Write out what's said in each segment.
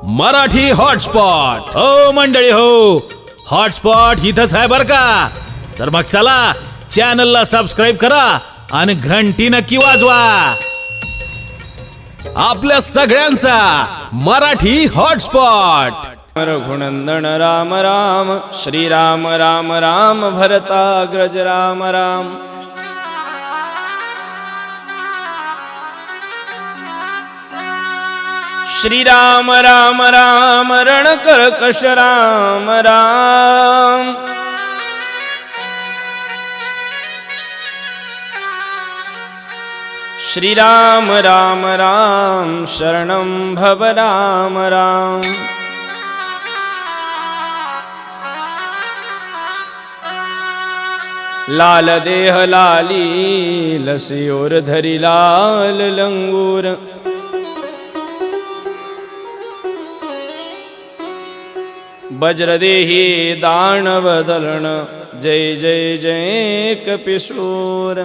Marathi hotspot हो मंडळी हो, हॉटस्पॉट इथंच आहे बर का. तर मग चला चॅनलला सबस्क्राईब करा आणि घंटी नक्की वाजवा. आपल्या सगळ्यांचा मराठी हॉटस्पॉट. रघुनंदन राम राम, श्रीराम राम राम, भरताग्रज राम राम. श्रीराम राम राम, रणकर्कश राम राम. श्रीराम राम राम, शरणं भव राम राम. लाल देह लाली लसियोर धरी लाल लंगूर. वज्रदेही दानव दलन, जय जय जय कपिशूर.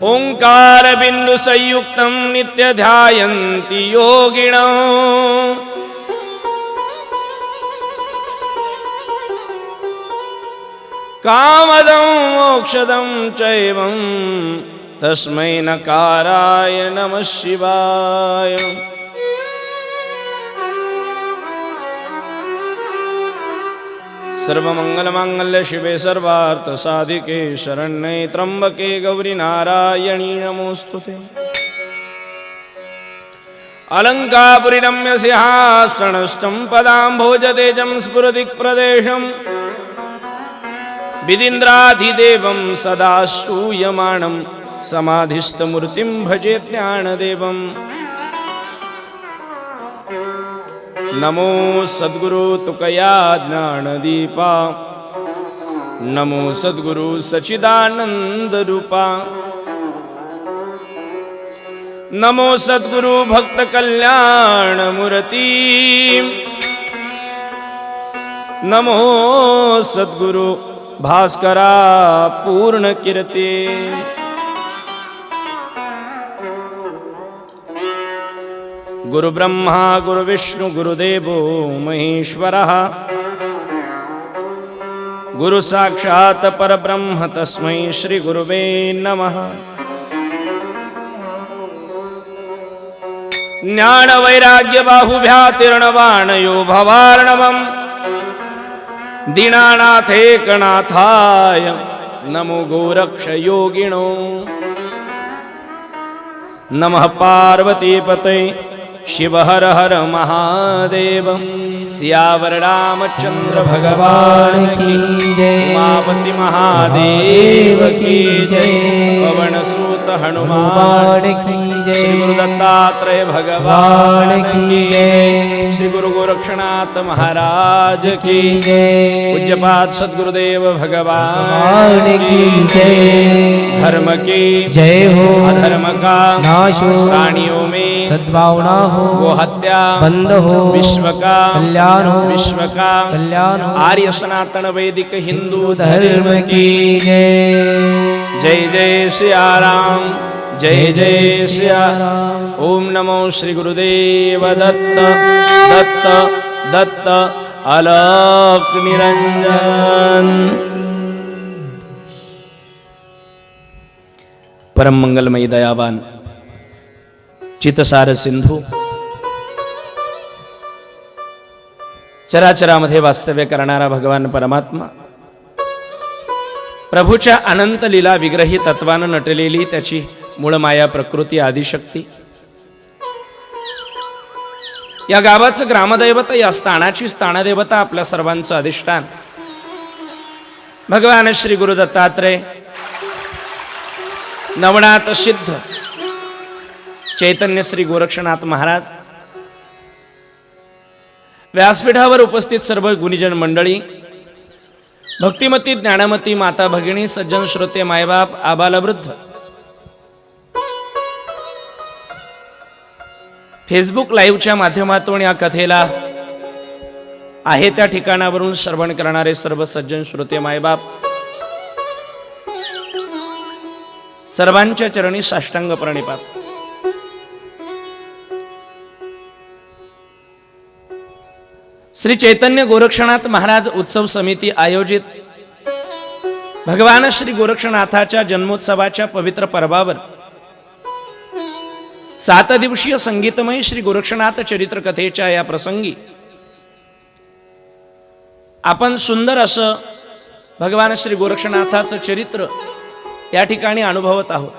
ओंकार बिंदु संयुक्तं नित्य ध्यायन्ति योगिनो. कामदं मोक्षदं चैवं तस्मै नकाराय नमः शिवाय. सर्वमंगलमांगल्य शिवे सर्वार्थ साधिके शरण्ये त्र्यंबके गौरी नारायणी नमोस्तुते. अलंकापुरी रम्य सिंहासनस्थं पदाम्भोजतेजं स्फुरदिक् प्रदेशम्. विदिन्द्राधिदेवं सदा श्रूयमाणं समाधिस्थमूर्तिं भजे ज्ञानदेवम्. नमो सद्गुरु तुकया ज्ञानदीपा, नमो सद्गुरु सच्चिदानंद रूपा. नमो सद्गुरु भक्त कल्याण मूर्ति, नमो सद्गुरु भास्करा पूर्ण कीर्ति. गुरु ब्रह्मा गुरु विष्णु गुरुदेवो महेश्वरः. गुरु साक्षात् परब्रह्म तस्मै श्री गुरुवे नमः. ज्ञान वैराग्य बाहुभ्यातीर्णवाणयो भवार्णवम्. दीनानाथेकनाथाय नमो गोरक्ष योगिनो. नमः पार्वतीपते शिव हर हर महादेव. सियावर रामचंद्र भगवान की जय, उमापति महादेव की जय, पवन सूत हनुमान की जय, श्री गुरु दत्तात्रेय भगवान की जय, श्री गुरु गोरक्षनाथ महाराज की जय, पूज्यपाद सद्गुरुदेव भगवान की जय. धर्म की जय हो, अधर्म का नाश हो, प्राणियों में सद्भावना हो, गो हत्या बंद हो, विश्व का कल्याण हो, विश्व का कल्याण हो. आर्य सनातन वैदिक हिंदू धर्म की जय. जय जय सिया राम, जय जय सिया राम. ओम नमो श्री गुरुदेव दत्त. दत्त दत्त अलख निरंजन. परम मंगलमयी दयावान चितसार सिंधू, चराचरामध्ये वास्तव्य करणारा भगवान परमात्मा, प्रभूच्या अनंत लीला विग्रही तत्वानं नटलेली त्याची मूळ माया प्रकृती आदिशक्ती, या गावाचं ग्रामदैवत, या स्थानाची स्थानदेवता, आपल्या सर्वांचं अधिष्ठान भगवान श्री गुरु दत्तात्रेय, नवनाथ सिद्ध चैतन्य श्री गोरक्षनाथ महाराज, व्यासपीठावर उपस्थित सर्व गुणीजन मंडळी, भक्तिमती ज्ञानमती माता भगिनी, सज्जन श्रोते, मायबाप, आबालवृद्ध, फेसबुक लाईव्हच्या माध्यमातून या कथेला आहे त्या ठिकाणावरून श्रवण करणारे सर्व सज्जन श्रोते, मायबाप, सर्वांच्या चरणी साष्टांग प्रणिपात. श्री चैतन्य गोरक्षनाथ महाराज उत्सव समिती आयोजित भगवान श्री गोरक्षनाथाच्या जन्मोत्सवाच्या पवित्र पर्वावर 7 दिवसीय संगीतमय श्री गोरक्षनाथ चरित्र कथेच्या या प्रसंगी आपण सुंदर असं भगवान श्री गोरक्षनाथाचं चरित्र या ठिकाणी अनुभवत आहोत.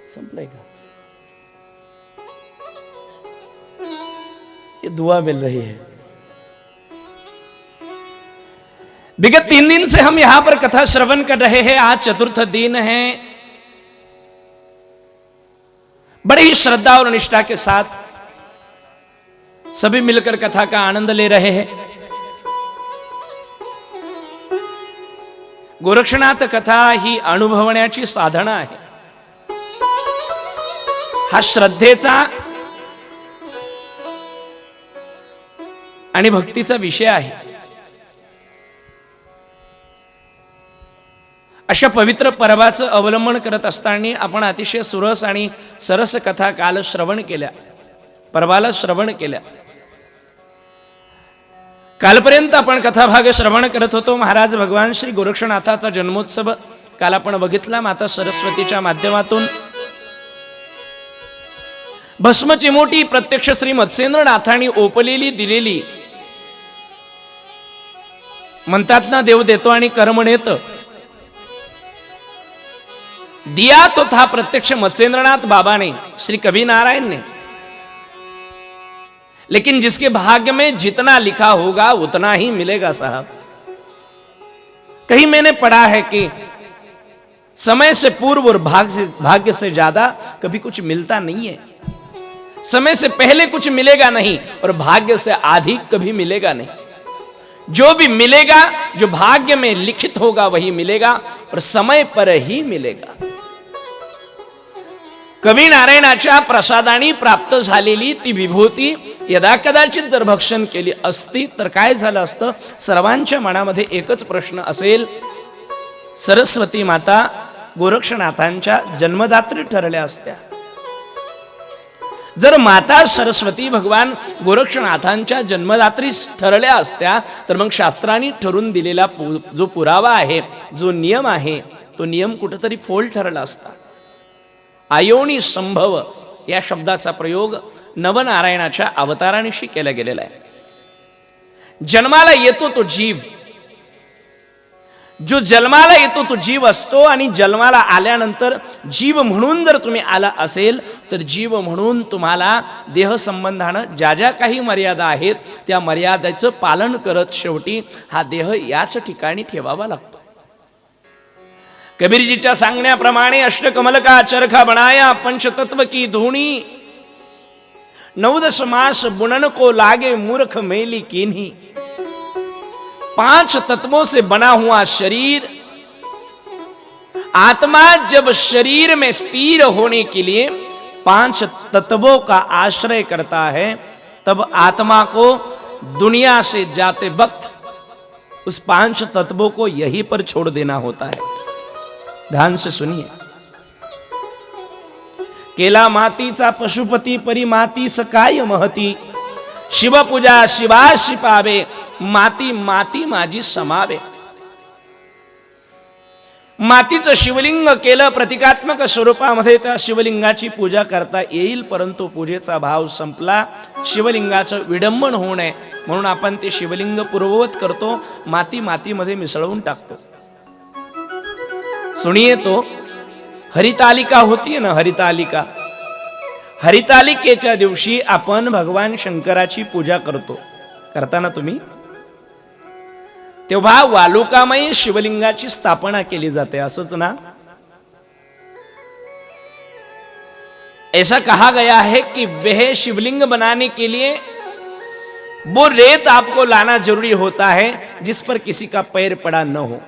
संपलाय का? ये दुआ मिल रही है. विगत 3 दिन से हम यहां पर कथा श्रवण कर रहे हैं. आज चतुर्थ दिन है. बड़ी ही श्रद्धा और निष्ठा के साथ सभी मिलकर कथा का आनंद ले रहे हैं. गोरक्षनाथ कथा ही अनुभवण्याची साधना आहे. हा श्रद्धेचा आणि भक्तीचा विषय आहे. अशा पवित्र पर्वाचं अवलंबन करत असताना आपण अतिशय सुरस आणि सरस कथा काल श्रवण केल्या, पर्वाला श्रवण केल्या. कालपर्यंत आपण कथाभाग श्रवण करत होतो. महाराज भगवान श्री गोरक्षनाथाचा जन्मोत्सव काल आपण बघितला. माता सरस्वतीच्या माध्यमातून भस्म चिमोटी प्रत्यक्ष श्री मत्स्येंद्रनाथांनी ओपलेली दिलेली, म्हणतात ना देव देतो आणि कर्म नेतं, दिया तो था प्रत्यक्ष मत्स्येंद्रनाथ बाबा ने, श्री कवि नारायण ने. लेकिन जिसके भाग्य में जितना लिखा होगा उतना ही मिलेगा साहब. कहीं मैंने पढ़ा है कि समय से पूर्व और भाग्य से ज्यादा कभी कुछ मिलता नहीं है. समय से पहले कुछ मिलेगा नहीं और भाग्य से अधिक कभी मिलेगा नहीं. जो भी मिलेगा, जो भाग्य में लिखित होगा वही मिलेगा और समय पर ही मिलेगा. कवी नारायणाच्या प्रसादाने प्राप्त झालेली ती विभूती यदा कदाचित जर भक्षण केली असती तर काय झालं असतं? सर्वांच्या मनामध्ये एकच प्रश्न असेल, सरस्वती माता गोरक्षनाथांच्या जन्मदात्री ठरल्या असत्या. जर माता सरस्वती भगवान गोरक्षनाथांच्या जन्मदात्री ठरल्या असत्या तर मग शास्त्रांनी ठरवून दिलेला जो पुरावा आहे, जो नियम आहे, तो नियम कुठेतरी फोल ठरला असता. आयोनी संभव या शब्दाचा प्रयोग नवनारायणाच्या अवतारानिशी केला गेलेला आहे. जन्माला येतो तो जीव, जो जन्माला येतो तो जीव असतो आणि जन्माला आल्यानंतर जीव म्हणून जर तुम्ही आला असेल तर जीव म्हणून तुम्हाला देह संबंधानं ज्या ज्या काही मर्यादा आहेत त्या मर्यादेचं पालन करत शेवटी हा देह याच ठिकाणी ठेवावा लागतो. कबीरजीच्या सांगण्याप्रमाणे अष्टकमल का चरखा बनाया, पंचतत्व की धूणी, 9 मास बुनन को लागे मूर्ख मेली कीन्ही. 5 तत्वों से बना हुआ शरीर, आत्मा जब शरीर में स्थिर होने के लिए 5 तत्वों का आश्रय करता है तब आत्मा को दुनिया से जाते वक्त उस 5 तत्वों को यहीं पर छोड़ देना होता है. ध्यान से सुनिए. केला मातीचा पशुपती परी माती सकाय महती, शिवपूजा शिवाशी पावे, माती माती माझी समावे. मातीचं शिवलिंग केलं प्रतिकात्मक स्वरूपामध्ये त्या शिवलिंगाची पूजा करता येईल, परंतु पूजेचा भाव संपला. शिवलिंगाचं विडंबन होऊ नये म्हणून आपण ते शिवलिंग पूर्ववत करतो, माती मातीमध्ये मिसळून टाकतो. सुनिए तो हरितालिका होती ना, हरितालिका, हरितालिकेच्या दिवशी आपण भगवान शंकराची पूजा करतो. करताना तुम्ही तेव्हा वालुकामय शिवलिंगाची स्थापना केली जाते, असंच ना. ऐसा कहा गया है कि वह शिवलिंग बनाने के लिए वो रेत आपको लाना जरूरी होता है जिस पर किसी का पैर पड़ा न हो.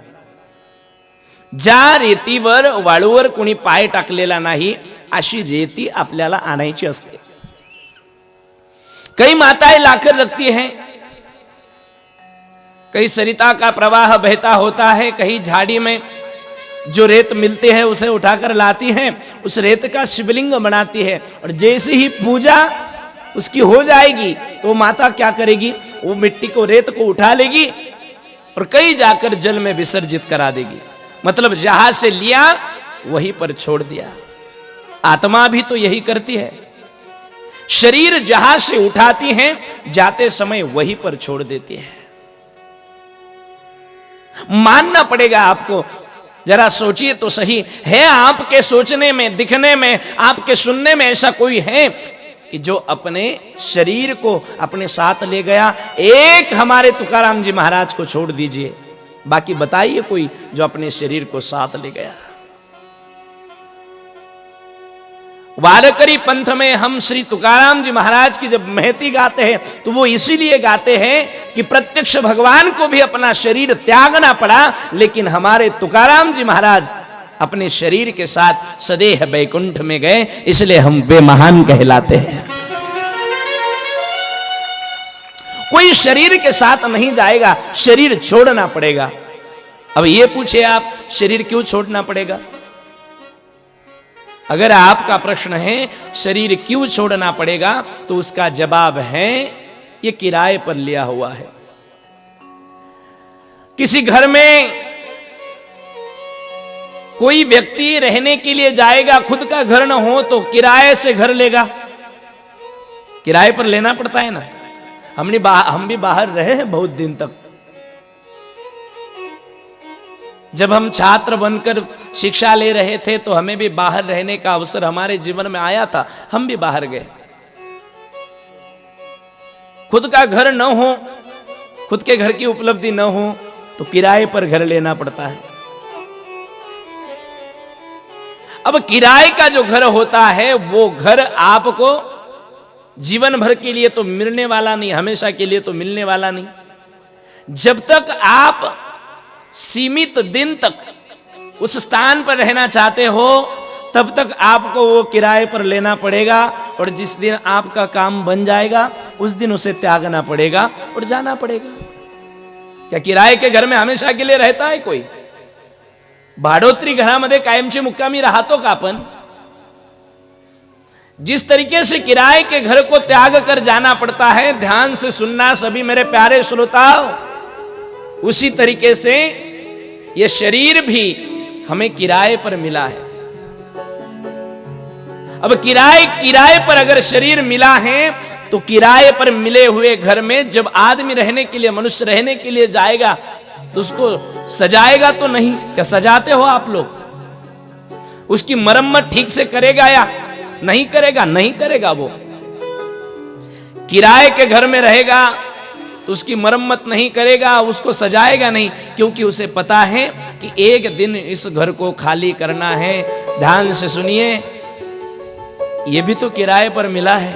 ज्या रेतीवर वाळूवर कोणी पाय टाकलेला नाही अशी रेती आपल्याला आणायची असते. कई माताएं लाकर रखती हैं, कहीं सरिता का प्रवाह बहता होता है, कहीं झाड़ी में जो रेत मिलते हैं उसे उठाकर लाती हैं, उस रेत का शिवलिंग बनाती है, और जैसे ही पूजा उसकी हो जाएगी तो माता क्या करेगी, वो मिट्टी को रेत को उठा लेगी और कहीं जाकर जल में विसर्जित करा देगी। मतलब जहां से लिया वहीं पर छोड़ दिया। आत्मा भी तो यही करती है, शरीर जहां से उठाती है जाते समय वहीं पर छोड़ देती है। मानना पड़ेगा आपको, जरा सोचिए तो सही, है आपके सोचने में, दिखने में, आपके सुनने में ऐसा कोई है कि जो अपने शरीर को अपने साथ ले गया? एक हमारे तुकाराम जी महाराज को छोड़ दीजिए, बाकी बताइए कोई जो अपने शरीर को साथ ले गया। वारकरी पंथ में हम श्री तुकाराम जी महाराज की जब महती गाते हैं तो वो इसीलिए गाते हैं कि प्रत्यक्ष भगवान को भी अपना शरीर त्यागना पड़ा, लेकिन हमारे तुकाराम जी महाराज अपने शरीर के साथ सदेह बैकुंठ में गए, इसलिए हम वे महान कहलाते हैं। कोई शरीर के साथ नहीं जाएगा, शरीर छोड़ना पड़ेगा। अब ये पूछे आप, शरीर क्यों छोड़ना पड़ेगा? अगर आपका प्रश्न है शरीर क्यों छोड़ना पड़ेगा, तो उसका जवाब है ये किराए पर लिया हुआ है। किसी घर में कोई व्यक्ति रहने के लिए जाएगा, खुद का घर न हो तो किराए से घर लेगा, किराए पर लेना पड़ता है ना। हम भी बाहर रहे हैं बहुत दिन तक। जब हम छात्र बनकर शिक्षा ले रहे थे तो हमें भी बाहर रहने का अवसर हमारे जीवन में आया था, हम भी बाहर गए। खुद का घर न हो, खुद के घर की उपलब्धि न हो तो किराए पर घर लेना पड़ता है। अब किराए का जो घर होता है वो घर आपको जीवन भर के लिए तो मिलने वाला नहीं, हमेशा के लिए तो मिलने वाला नहीं। जब तक आप सीमित दिन तक उस स्थान पर रहना चाहते हो तब तक आपको वो किराए पर लेना पड़ेगा, और जिस दिन आपका काम बन जाएगा उस दिन उसे त्यागना पड़ेगा और जाना पड़ेगा। क्या किराए के घर में हमेशा के लिए रहता है कोई? भाडोत्री घरामध्ये कायमची मुक्कामी राहतो का आपण? जिस तरीके से किराए के घर को त्याग कर जाना पड़ता है, ध्यान से सुनना सभी मेरे प्यारे श्रोताओ, उसी तरीके से यह शरीर भी हमें किराए पर मिला है। अब किराए पर अगर शरीर मिला है तो किराए पर मिले हुए घर में जब आदमी रहने के लिए, मनुष्य रहने के लिए जाएगा तो उसको सजाएगा तो नहीं? क्या सजाते हो आप लोग? उसकी मरम्मत ठीक से करेगा या नहीं करेगा? नहीं करेगा। वो किराए के घर में रहेगा तो उसकी मरम्मत नहीं करेगा, उसको सजाएगा नहीं, क्योंकि उसे पता है कि एक दिन इस घर को खाली करना है। ध्यान से सुनिए, यह भी तो किराए पर मिला है,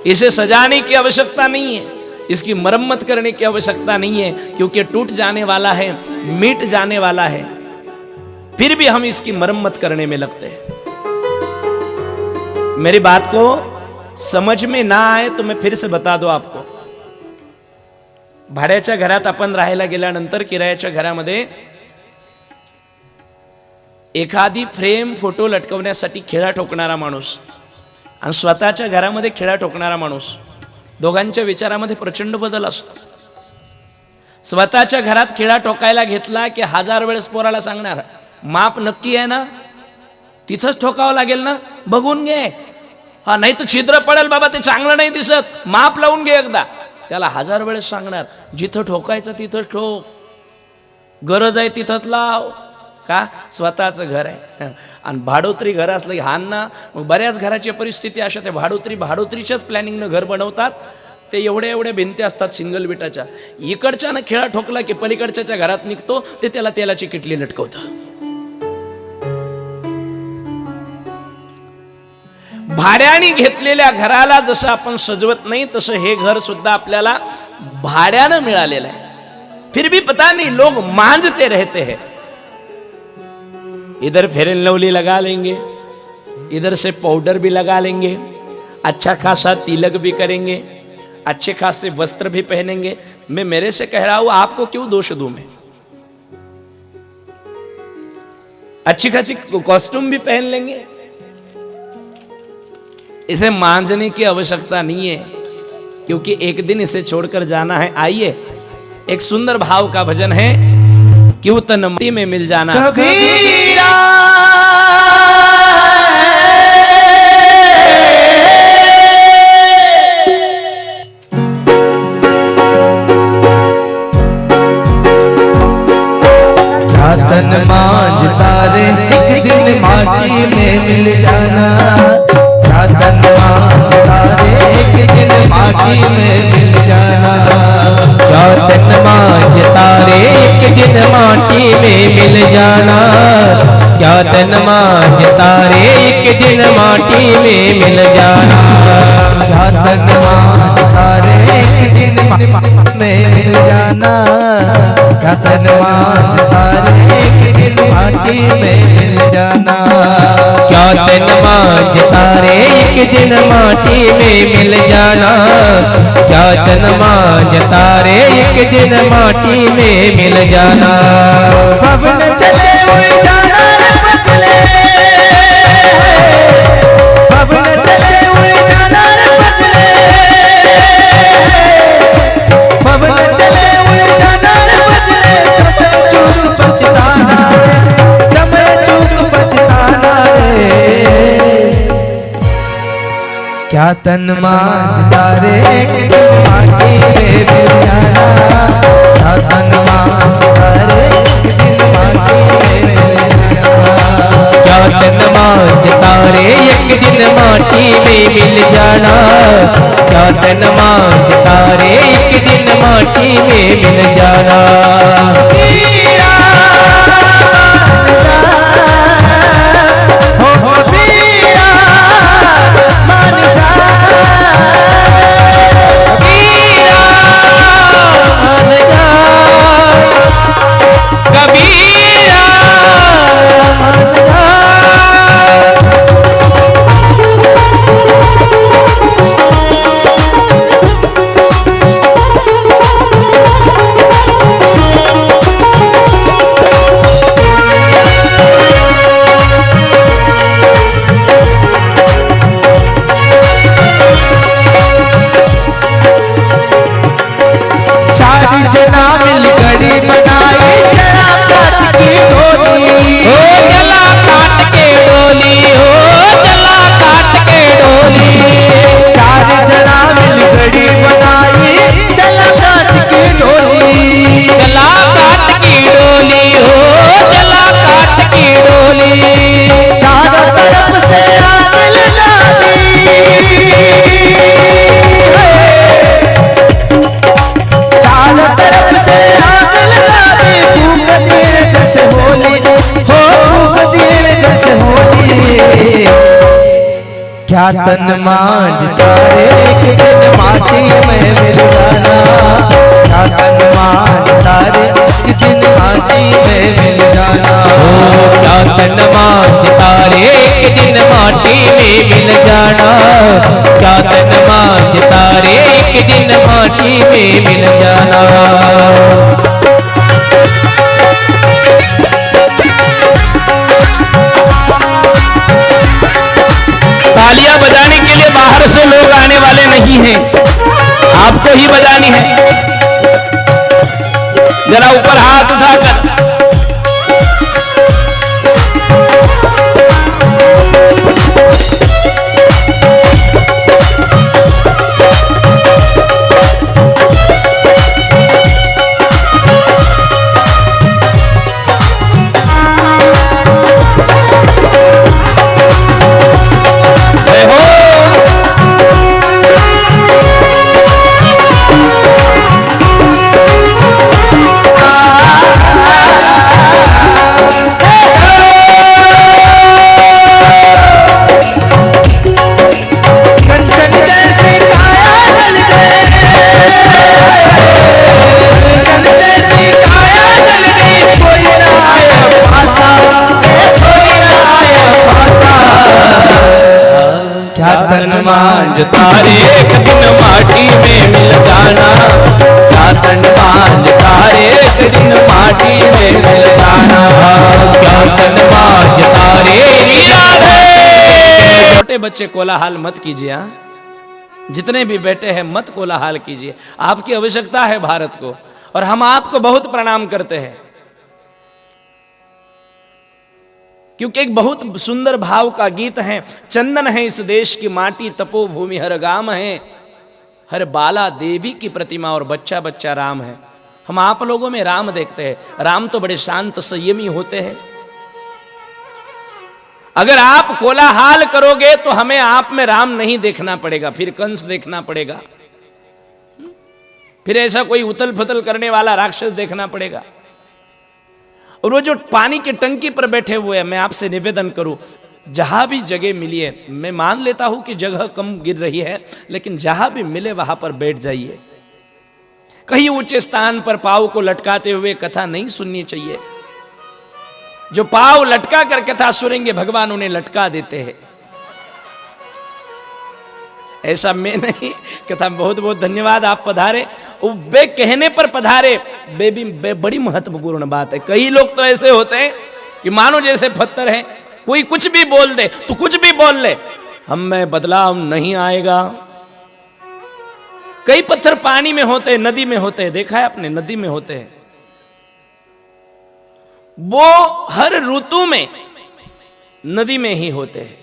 इसे सजाने की आवश्यकता नहीं है, इसकी मरम्मत करने की आवश्यकता नहीं है, क्योंकि टूट जाने वाला है, मिट जाने वाला है, फिर भी हम इसकी मरम्मत करने में लगते हैं। मेरी बात को समझ में ना आए तो मैं फिर से बता दूं आपको। भाड्याच्या घरात आपण राहायला गेल्यानंतर किरायाच्या घरामध्ये एखादी फ्रेम फोटो लटकवण्यासाठी खिळा ठोकणारा माणूस आणि स्वतःच्या घरामध्ये खिळा ठोकणारा माणूस, दोघांच्या विचारामध्ये प्रचंड बदल असतो। स्वतःच्या घरात खिळा ठोकायला घेतला की 1000 वेळेस पोराला सांगणार, माप नक्की आहे ना, तिथंच ठोकावं लागेल ना, बघून घे, हा नाही तर छिद्र पडेल बाबा, ते चांगलं नाही दिसत, माप लावून घे एकदा। त्याला 1000 वेळेस सांगणार, जिथं ठोकायचं तिथंच ठोक, गरज आहे तिथंच लाव, का स्वतःचं घर आहे। आणि भाडोत्री घर असलं की हान ना, मग बऱ्याच घराची परिस्थिती अशा, ते भाडोत्रीच्याच प्लॅनिंगनं घर बनवतात। ते एवढ्या भिंती असतात सिंगल विटाच्या, इकडच्यानं खिळा ठोकला की पलीकडच्या घरात निघतो, ते त्याला तेलाची किटली लटकवतं। भाड्याने घेतलेल्या घराला जसं आपण सजवत नाही तसं हे घर सुद्धा आपल्याला भाड्यानं मिळालेलं आहे। फिर भी पता नहीं लोग मांझते रहते हैं, इधर फेयर एंड लवली लगा लेंगे, इधर से पाउडर भी लगा लेंगे, अच्छा खासा तिलक भी करेंगे, अच्छे खासे वस्त्र भी पहनेंगे। मैं मेरे से कह रहा हूं, आपको क्यों दोष दूं मैं? अच्छी खासी कॉस्ट्यूम भी पहन लेंगे, इसे मांझने की आवश्यकता नहीं है, क्योंकि एक दिन इसे छोड़कर जाना है। आइए, एक सुंदर भाव का भजन है, क्यों तन मिट्टी में मिल जाना। कबीरा तन मांझ तारे एक दिन माटी में मिल जाना, तन मांझ तारे एक दिन माटी में मिल जाना, तन मांझ तारे एक दिन माटी में मिल जाना, क्या तन मांझ तारे एक दिन माटी में मिल जाना, तन मांझ तारे एक दिन में मिल जाना, क्या तन मांझ तारे एक दिन माटी में मिल जाना, क्या तन मांझ तारे एक दिन माटी में मिल जाना, क्या तन मांझ तारे एक दिन माटी में मिल जाना, पवन चले उड़ जाना रे बदले, पवन चले उड़ जाना रे बदले, पवन चले उड़ जाना रे बदले, समय चूक पछताना रे, समय चूक पछताना रे, क्या तन मांझ तारे एक दिन माटी में मिल जाना, क्या तन मांझ तारे एक दिन माटी में मिल जाना, क्या तन मांझ तारे एक दिन माटी में मिल जाना, क्या तन मांझ तारे एक दिन माटी में मिल जाना, वीरा हो वीरा मान जा, वीरा मान जा, कबीरा मान जा, चार जना मिल गड़ी बनाई चला काट की डोली, ओ चला काट के डोली, ओ चला काट के डोली, चार जना मिल गड़ी बनाई चला काट की डोली, चला काट की डोली, हो चला काट की डोली, चारों तरफ से आग लगा चारों तरफ से आग लगा दी, फूंक दिए जैसे होली, हो फूंक दिए जैसे होली, क्या तन मांझ तारे एक दिन माटी में मिल जाना, क्या तन मांझ तारे एक दिन माटी में मिल जाना, क्या तन मांझ तारे एक दिन माटी में मिल जाना, क्या तन मांझ तारे एक दिन माटी में मिल जाना, तालियां बजाने के लिए बाहर से लोग आने वाले नहीं हैं, आपको ही बजानी है। जरा ऊपर हाथ उठाकर मांझ तारे एक दिन माटी में मिल जाना, क्या तन मांझ तारे एक दिन माटी में मिल जाना, क्या तन मांझ तारे छोटे बच्चे कोलाहल मत कीजिए, हाँ? जितने भी बेटे हैं मत कोलाहल कीजिए, आपकी आवश्यकता है भारत को, और हम आपको बहुत प्रणाम करते हैं, क्योंकि एक बहुत सुंदर भाव का गीत है। चंदन है इस देश की माटी, तपोभूमि हर गाम है, हर बाला देवी की प्रतिमा और बच्चा बच्चा राम है। हम आप लोगों में राम देखते हैं, राम तो बड़े शांत संयमी होते हैं। अगर आप कोलाहल करोगे तो हमें आप में राम नहीं देखना पड़ेगा, फिर कंस देखना पड़ेगा, फिर ऐसा कोई उथल पुथल करने वाला राक्षस देखना पड़ेगा। और वो जो पानी की टंकी पर बैठे हुए हैं, मैं आपसे निवेदन करूं, जहां भी जगह मिली है, मैं मान लेता हूं कि जगह कम गिर रही है, लेकिन जहां भी मिले वहां पर बैठ जाइए। कहीं ऊंचे स्थान पर पांव को लटकाते हुए कथा नहीं सुननी चाहिए। जो पांव लटका कर कथा सुनेंगे भगवान उन्हें लटका देते हैं। ऐसा मैं नहीं, कथा बहुत बहुत धन्यवाद, आप पधारे, बे कहने पर पधारे, बे बड़ी महत्वपूर्ण बात है। कई लोग तो ऐसे होते हैं कि मानो जैसे पत्थर है, कोई कुछ भी बोल दे तो कुछ भी बोल ले, हम में बदलाव नहीं आएगा। कई पत्थर पानी में होते हैं, नदी में होते हैं, देखा है आपने, नदी में होते हैं। वो हर ऋतु में नदी में ही होते हैं।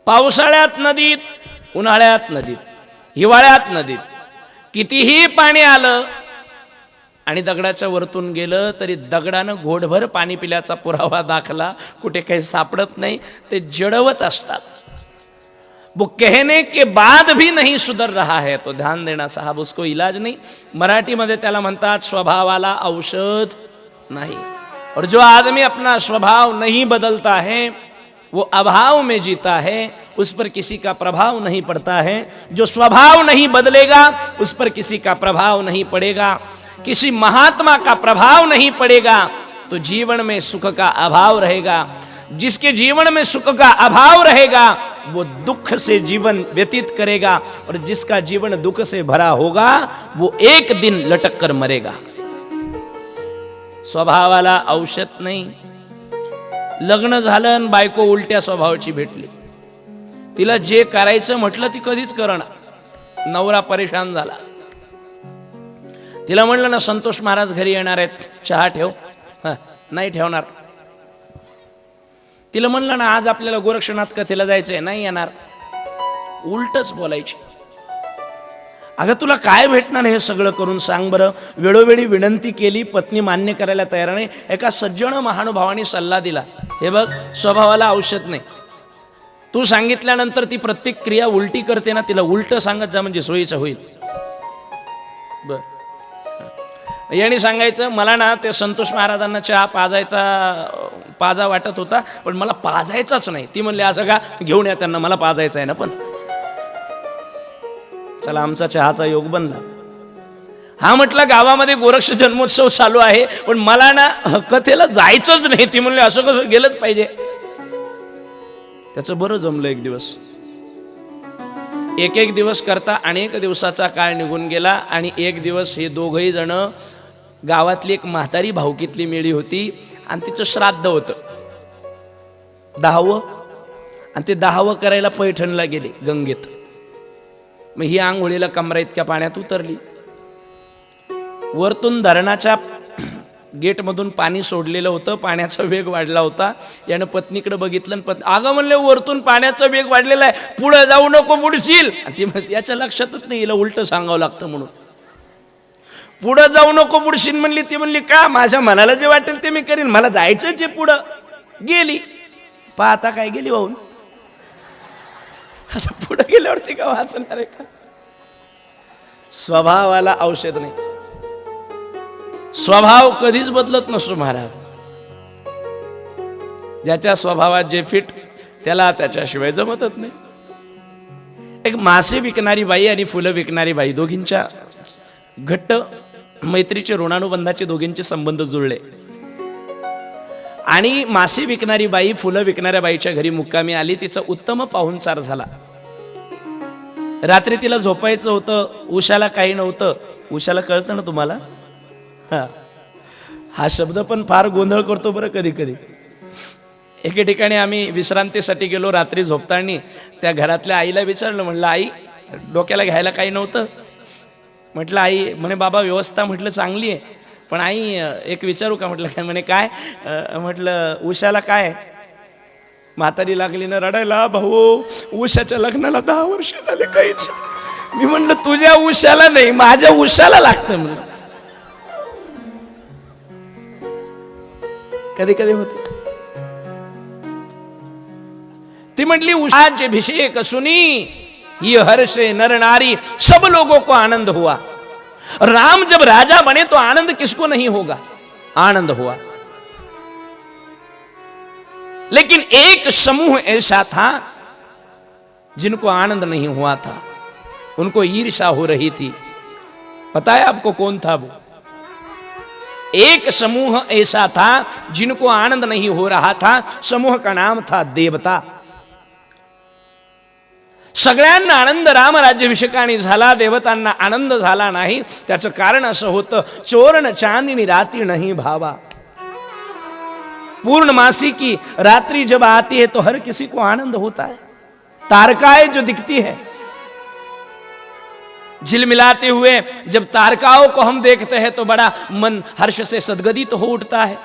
पावसाळ्यात नदीत, उन्हाळ्यात नदीत, हिवाळ्यात नदीत, कितीही पाणी आलं आणि दगडाच्या वरतून गेलं तरी दगडानं घोडभर पाणी पिल्याचा पुरावा दाखला कुठे काही सापडत नाही, ते जडवत असतात। वो कहने के बाद भी नहीं सुधर रहा है तो ध्यान देना साहब, उसको इलाज नहीं। मराठी मध्ये त्याला म्हणतात स्वभावाला औषध नहीं। और जो आदमी अपना स्वभाव नहीं बदलता है वो अभाव में जीता है, उस पर किसी का प्रभाव नहीं पड़ता है। जो स्वभाव नहीं बदलेगा उस पर किसी का प्रभाव नहीं पड़ेगा, किसी महात्मा का प्रभाव नहीं पड़ेगा, तो जीवन में सुख का अभाव रहेगा। जिसके जीवन में सुख का अभाव रहेगा वो दुख से जीवन व्यतीत करेगा, और जिसका जीवन दुख से भरा होगा वो एक दिन लटक कर मरेगा। स्वभावाला औषध नाही। लग्न झालं आणि बायको उलट्या स्वभावाची भेटली, तिला जे करायचं म्हटलं ती कधीच करणार, नवरा परेशान झाला। तिला म्हणलं ना संतोष महाराज घरी येणार आहेत, चहा ठेव, नाही ठेवणार। तिला म्हणलं ना आज आपल्याला गोरक्षनाथ कथेला जायचंय, नाही येणार, उलटच बोलायची। अगं तुला काय भेटणार हे सगळं करून सांग बरं। वेळोवेळी विनंती केली, पत्नी मान्य करायला तयार नाही। एका सज्जन महानुभावाने सल्ला दिला, हे बघ स्वभावाला औषध नाही, तू सांगितल्यानंतर ती प्रत्येक क्रिया उलटी करते ना, तिला उलट सांगत जा म्हणजे सोयीचं होईल। बर याने सांगायचं, मला ना ते संतोष महाराजांना चहा पाजा वाटत होता, पण मला पाजायचाच नाही। ती म्हणली असं का, घेऊन या त्यांना, मला पाजायचं आहे ना। पण चला आमचा चहाचा योग बनला। हा म्हटलं गावामध्ये गोरक्ष जन्मोत्सव चालू आहे, पण मला ना कथेला जायचंच नाही। ती म्हणली असं कसं, गेलंच पाहिजे। त्याचं बरं जमलं। एक दिवस एक दिवस करता अनेक दिवसाचा काळ निघून गेला, आणि एक दिवस हे दोघही जण, गावातली एक म्हातारी भाऊकीतली मिळी होती आणि तिचं श्राद्ध होतं 10वं, आणि ते 10वं करायला पैठणला गेले गंगेत। मग ही आंघोळीला कमरा इतक्या पाण्यात उतरली। वरतून धरणाच्या गेटमधून पाणी सोडलेलं होतं, पाण्याचा वेग वाढला होता। यानं पत्नीकडे बघितलं आणि अगं म्हणले वरतून पाण्याचा वेग वाढलेला आहे, पुढे जाऊ नको बुडशील। ती म्हणते याच्या लक्षातच नाही, हिला उलट सांगावं लागतं म्हणून। पुढे जाऊ नको बुडशील म्हणली। ती म्हणली का, माझ्या मनाला जे वाटेल ते मी करीन, मला जायचं जे पुढं। गेली, पाहता काय गेली वाहून। आता पुढे गेल्यावरती का वाचणार आहे का? स्वभावाला औषध नाही। स्वभाव कधीच बदलत नसतो महाराज। ज्याच्या स्वभावात जे फिट त्याला त्याच्याशिवाय जमतच नाही। एक मासे विकणारी बाई आणि फुलं विकणारी बाई, दोघींच्या घट्ट मैत्रीचे, ऋणानुबंधाचे दोघींचे संबंध जुळले। आणि मासे विकणारी बाई फुलं विकणाऱ्या बाईच्या घरी मुक्कामी आली। तिचा उत्तम पाहुणचार झाला। रात्री तिला झोपायचं होतं, उषाला काही नव्हतं. उषाला कळतं ना तुम्हाला? हा शब्द पण फार गोंधळ करतो बरं कधी कधी. एके ठिकाणी आम्ही विश्रांतीसाठी गेलो, रात्री झोपताना त्या घरातल्या आईला विचारलं, म्हणलं आई डोक्याला घ्यायला काही नव्हतं? म्हटलं आई, म्हणे बाबा व्यवस्था म्हटलं चांगली आहे, पण आई एक विचारू का? म्हटलं काय? म्हणे काय? म्हटलं उषाला काय? म्हातारी लागली ना रडायला, भाऊ उषाच्या लग्नाला 10 वर्ष झाले काहीच. मी म्हणलं तुझ्या उषाला नाही, माझ्या उषाला लागतं म्हणलं. कधी कधी होते. ती म्हटली उषाचे अभिषेक सुनी ये हर्षे नर नारी सब लोगों को आनंद हुआ. राम जब राजा बने तो आनंद किसको नहीं होगा? आनंद हुआ. लेकिन एक समूह ऐसा था जिनको आनंद नहीं हुआ था, उनको ईर्ष्या हो रही थी. पता है आपको कौन था वो? एक समूह ऐसा था जिनको आनंद नहीं हो रहा था. समूह का नाम था देवता. सगळ्यांना आनंद राम राज्याभिषेकाने झाला, देवतांना आनंद झाला नाही. त्याचं कारण असं होतं, चोरण चांदनी राती नहीं भावा. पूर्णमासी की रात्रि जब आती है तो हर किसी को आनंद होता है. तारकाएं जो दिखती है झिलमिलाते हुए, जब तारकाओं को हम देखते हैं तो बड़ा मन हर्ष से सदगदित हो उठता है.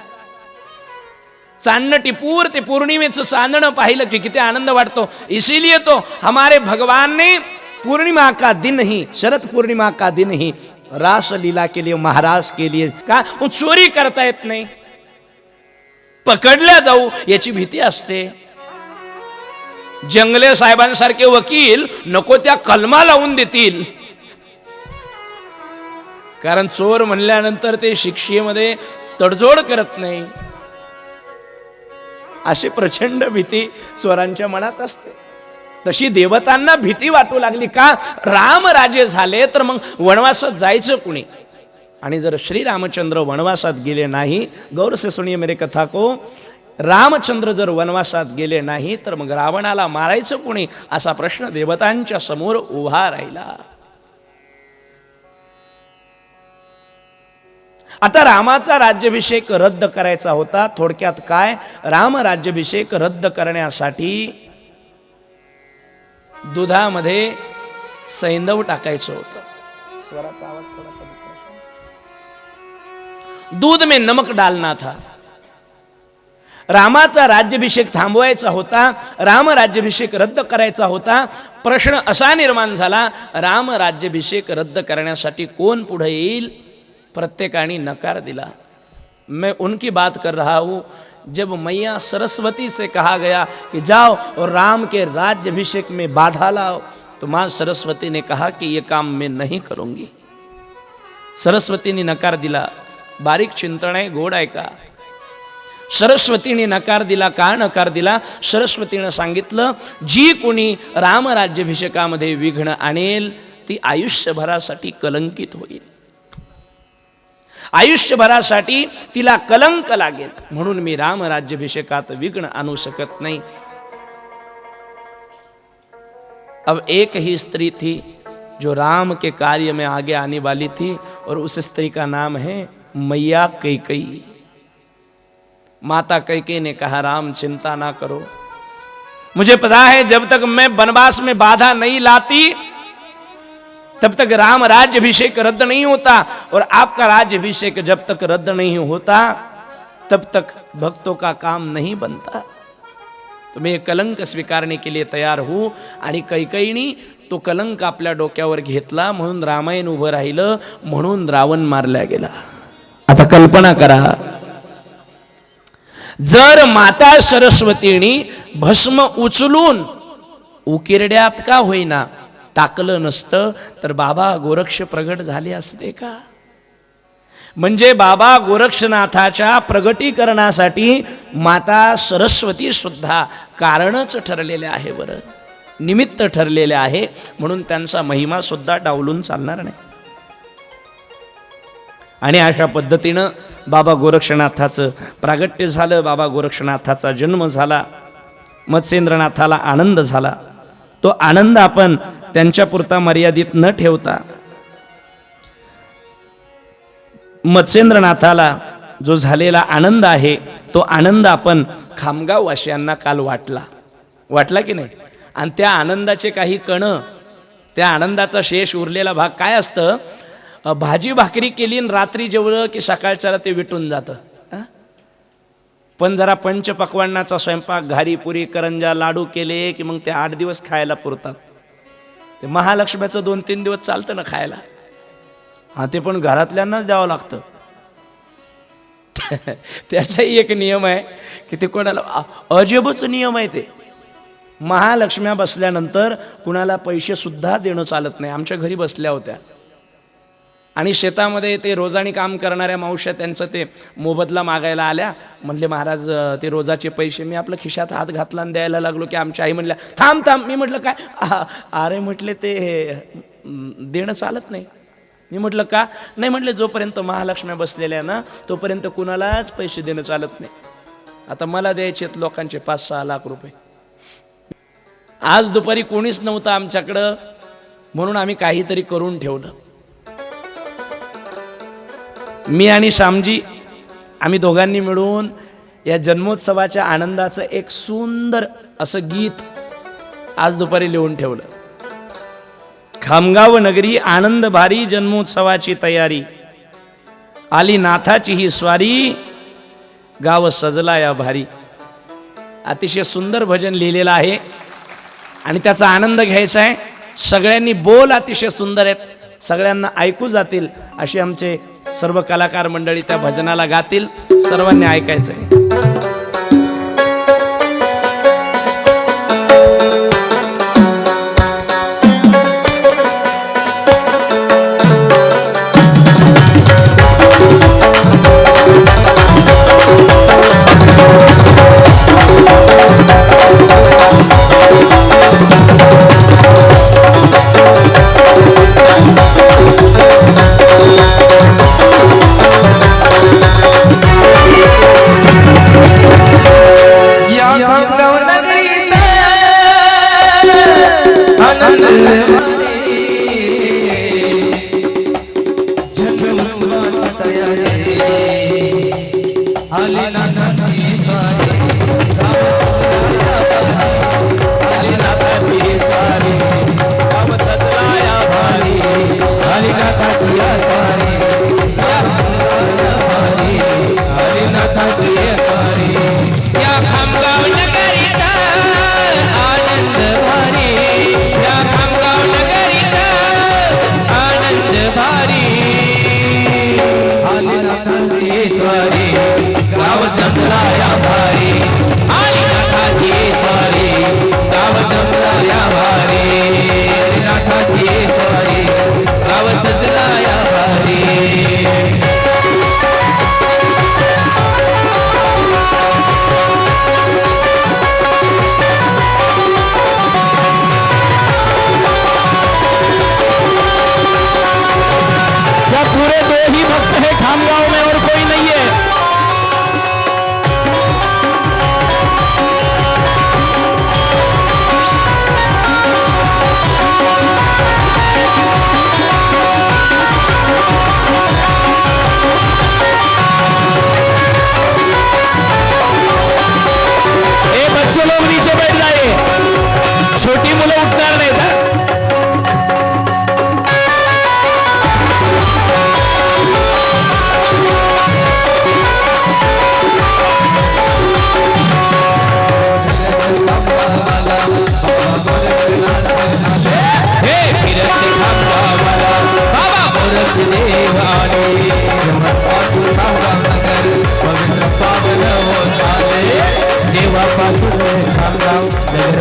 चांदणं टिपूर ते पौर्णिमेचं चांदणं पाहिलं की किती आनंद वाटतो. इसीलिए तो हमारे भगवान ने पूर्णिमा का दिन ही, शरद पूर्णिमा का दिन ही रास लीला के लिए, महाराज के लिए का चोरी करता येत नाही, पकडल्या जाऊ याची भीती असते. जंगले साहेबांसारखे वकील नको त्या कलमा लावून देतील, कारण चोर म्हणल्यानंतर ते शिक्षेमध्ये तडजोड करत नाही. अशी प्रचंड भीती चोरांच्या मनात असते. तशी देवतांना भीती वाटू लागली. का? राम राजे झाले तर मग वनवासात जायचं कुणी? आणि जर श्री रामचंद्र वनवासात गेले नाही, गौर से सुनिए मेरे कथा को, रामचंद्र जर वनवासात गेले नाही तर मग रावणाला मारायचं कुणी? असा प्रश्न देवतांच्या समोर उभा राहिला. आता रामाचा राज्याभिषेक रद्द करायचा होता. थोडक्यात काय, राम राज्याभिषेक रद्द करण्यासाठी दुधामध्ये सैंधव टाकायचं होतं. स्वराचा आवाज थोडा कमी कर. दूध में नमक डालना था. रामाचा राज्याभिषेक थांबवायचा होता, राम राज्याभिषेक रद्द करायचा होता. प्रश्न असा निर्माण झाला, राम राज्याभिषेक रद्द करण्यासाठी कोण पुढे येईल? प्रत्येकाने नकार दिला. मैं उनकी बात कर रहा हूं जब मैया सरस्वती से कहा गया कि जाओ और राम के राज्याभिषेक में बाधा लाओ, तो मां सरस्वती ने कहा कि ये काम मैं नहीं करूंगी. सरस्वतीने नकार दिला. बारीक चिंतन आहे, गोड आहे का? सरस्वतीने नकार दिला. का नकार दिला? सरस्वतीने सांगितलं, जी कोणी राम राज्याभिषेकामध्ये विघ्न आणेल ती आयुष्यभरासाठी कलंकित होईल, आयुष्यभरासाठी तिला कलंक लागेल, म्हणून मी राम राज्याभिषेकात विघ्न आणू शकत नाही. अब एक ही स्त्री थी जो राम के कार्य में आगे आने वाली थी, और उस स्त्री का नाम है मैया कैकेयी. माता कैकेयी ने कहा, राम चिंता ना करो, मुझे पता है जब तक मैं वनवास में बाधा नहीं लाती तब तक राम राज्याभिषेक रद्द नहीं होता, और आपका राज्याभिषेक जब तक रद्द नहीं होता तब तक भक्तों का काम नहीं बनता. तो मैं कलंक स्वीकारने के लिए तयार हूं. आणि कैकेयीनी तो कलंक आपल्या डोक्यावर घेतला, म्हणून रामायण उभं राहिलं, म्हणून रावण मारला गेला. आता कल्पना करा, जर माता सरस्वतीनी भस्म उचलून उकिरड्यात का होईना टाकलं नसतं तर बाबा गोरक्ष प्रगट झाले असते का? म्हणजे बाबा गोरक्षनाथाच्या प्रगटीकरणासाठी माता सरस्वती सुद्धा कारणच ठरलेले आहे, बरं निमित्त ठरलेले आहे, म्हणून त्यांचा महिमा सुद्धा डावलून चालणार नाही. आणि अशा पद्धतीनं बाबा गोरक्षनाथाचं प्रागट्य झालं. बाबा गोरक्षनाथाचा जन्म झाला. मत्स्येंद्रनाथाला आनंद झाला. तो आनंद आपण त्यांच्यापुरता मर्यादित न ठेवता मत्स्येंद्रनाथाला जो झालेला आनंद आहे तो आनंद आपण खामगाव वासियांना काल वाटला की नाही. आणि त्या आनंदाचे काही कण, त्या आनंदाचा शेष उरलेला भाग काय असतं, भाजी भाकरी केली आणि रात्री जेवलं की सकाळच्याला ते विटून जातं. पण जरा पंचपक्वान्नाचा स्वयंपाक, घारी पुरी करंजा लाडू केले की मग ते 8 दिवस खायला पुरतात. ते महालक्ष्मीचं 2-3 दिवस चालतं ना खायला. हा, ते पण घरातल्यांनाच द्यावं लागतं. त्याचाही एक नियम आहे की ते कोणाला, अजबच नियम आहे ते. महालक्ष्म्या बसल्यानंतर कुणाला पैसे सुद्धा देणं चालत नाही. आमच्या घरी बसल्या होत्या आणि शेतामध्ये ते रोजानी काम करणाऱ्या मावश्या त्यांचं ते मोबदला मागायला आल्या. म्हणले महाराज ते रोजाचे पैसे. मी आपलं खिशात हात घातला आणि द्यायला लागलो की आमच्या आई म्हणल्या थांब. मी म्हटलं काय? अरे म्हटले ते देणं चालत नाही. मी म्हटलं का? नाही म्हटले जोपर्यंत महालक्ष्म्या बसलेल्या ना तोपर्यंत कुणालाच पैसे देणं चालत नाही. आता मला द्यायचे लोकांचे 5-6 लाख रुपये. आज दुपारी कोणीच नव्हतं आमच्याकडं, म्हणून आम्ही काहीतरी करून ठेवलं. मी आणि श्यामजी आम्ही दोघांनी मिळून या जन्मोत्सवाच्या आनंदाचं एक सुंदर असं गीत आज दुपारी लिहून ठेवलं. खामगाव नगरी आनंद भारी, जन्मोत्सवाची तयारी, आली नाथाची ही स्वारी, गाव सजला या भारी. अतिशय सुंदर भजन लिहिलेलं आहे आणि त्याचा आनंद घ्यायचा आहे. सगळ्यांनी बोल अतिशय सुंदर आहेत, सगळ्यांना ऐकू जातील असे आमचे सर्व कलाकार मंडळी त्या भजनाला गातील. सर्वांनी ऐकायचं आहे.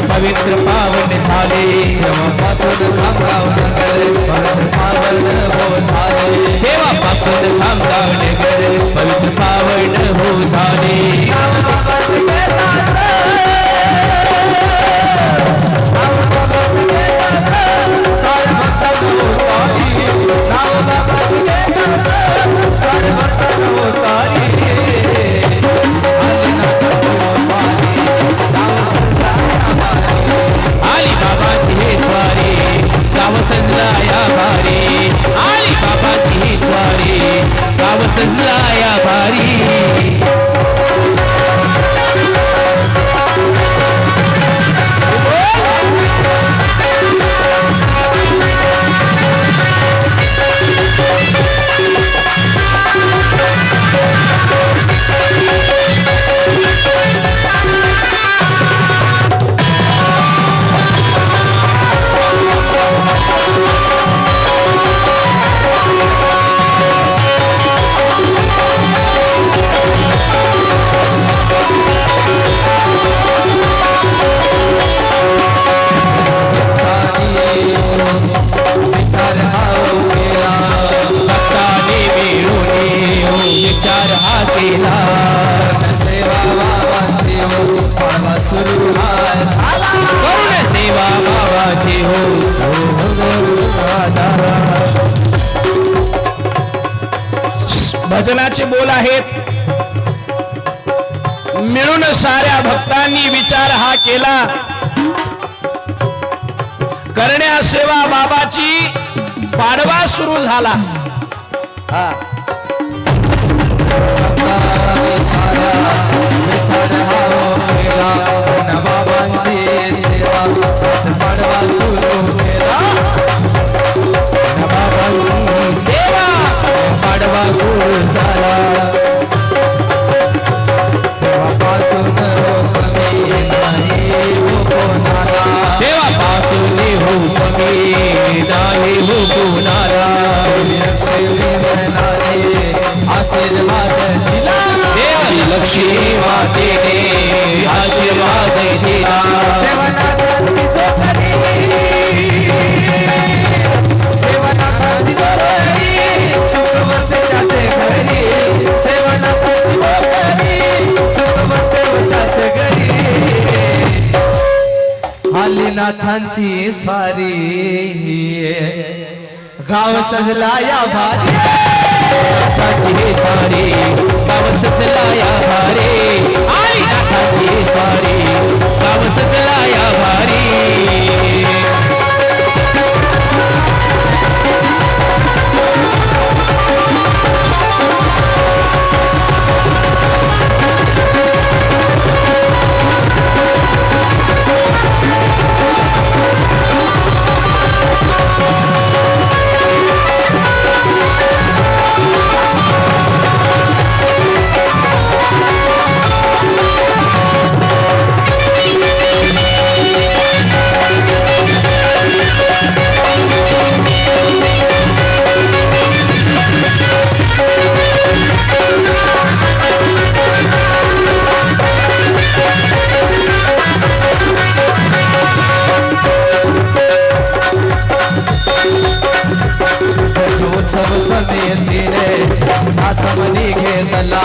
पवित्र पावन झाले, तेव्हापासून खामगाव नगर पवित्र पावन हो झाले. तेव्हापासून खामगाव नगर पवित्र पावन हो झाले. विचार हा केला भक्ताने मिळून हो विचार हा केला सेवा बाबांची हो पाडवा सुरू झाला करुण सेवा बाबाची भजनाचे बोल आहेत. मिळून साऱ्या भक्तांनी विचार हा केला करण्या सेवा बाबाची पाडवा सुरू झाला. विचार हा केला बाबांची सेवा पाडवा सुरू केला बाबांची सेवा पाडवा सुरू झाला तेव्हापासून कमी नाही हो कोणाला तेव्हापासून हो कमी नाही हो कोणाला आशीर्वाद दिला लक्ष्मी मातेने आशीर्वाद दिला सेवनाथांची चोखडी सेवनाथांची चोखडी सुख बसे त्याचे घरी सेवनाथांची चोखडी सुख बसे त्याचे घरी हालीनाथांची स्वारी गाव सजला या भारी नाथाची सारी गाव सजला या भारी आई नाथाची सारी गाव सजला या भारी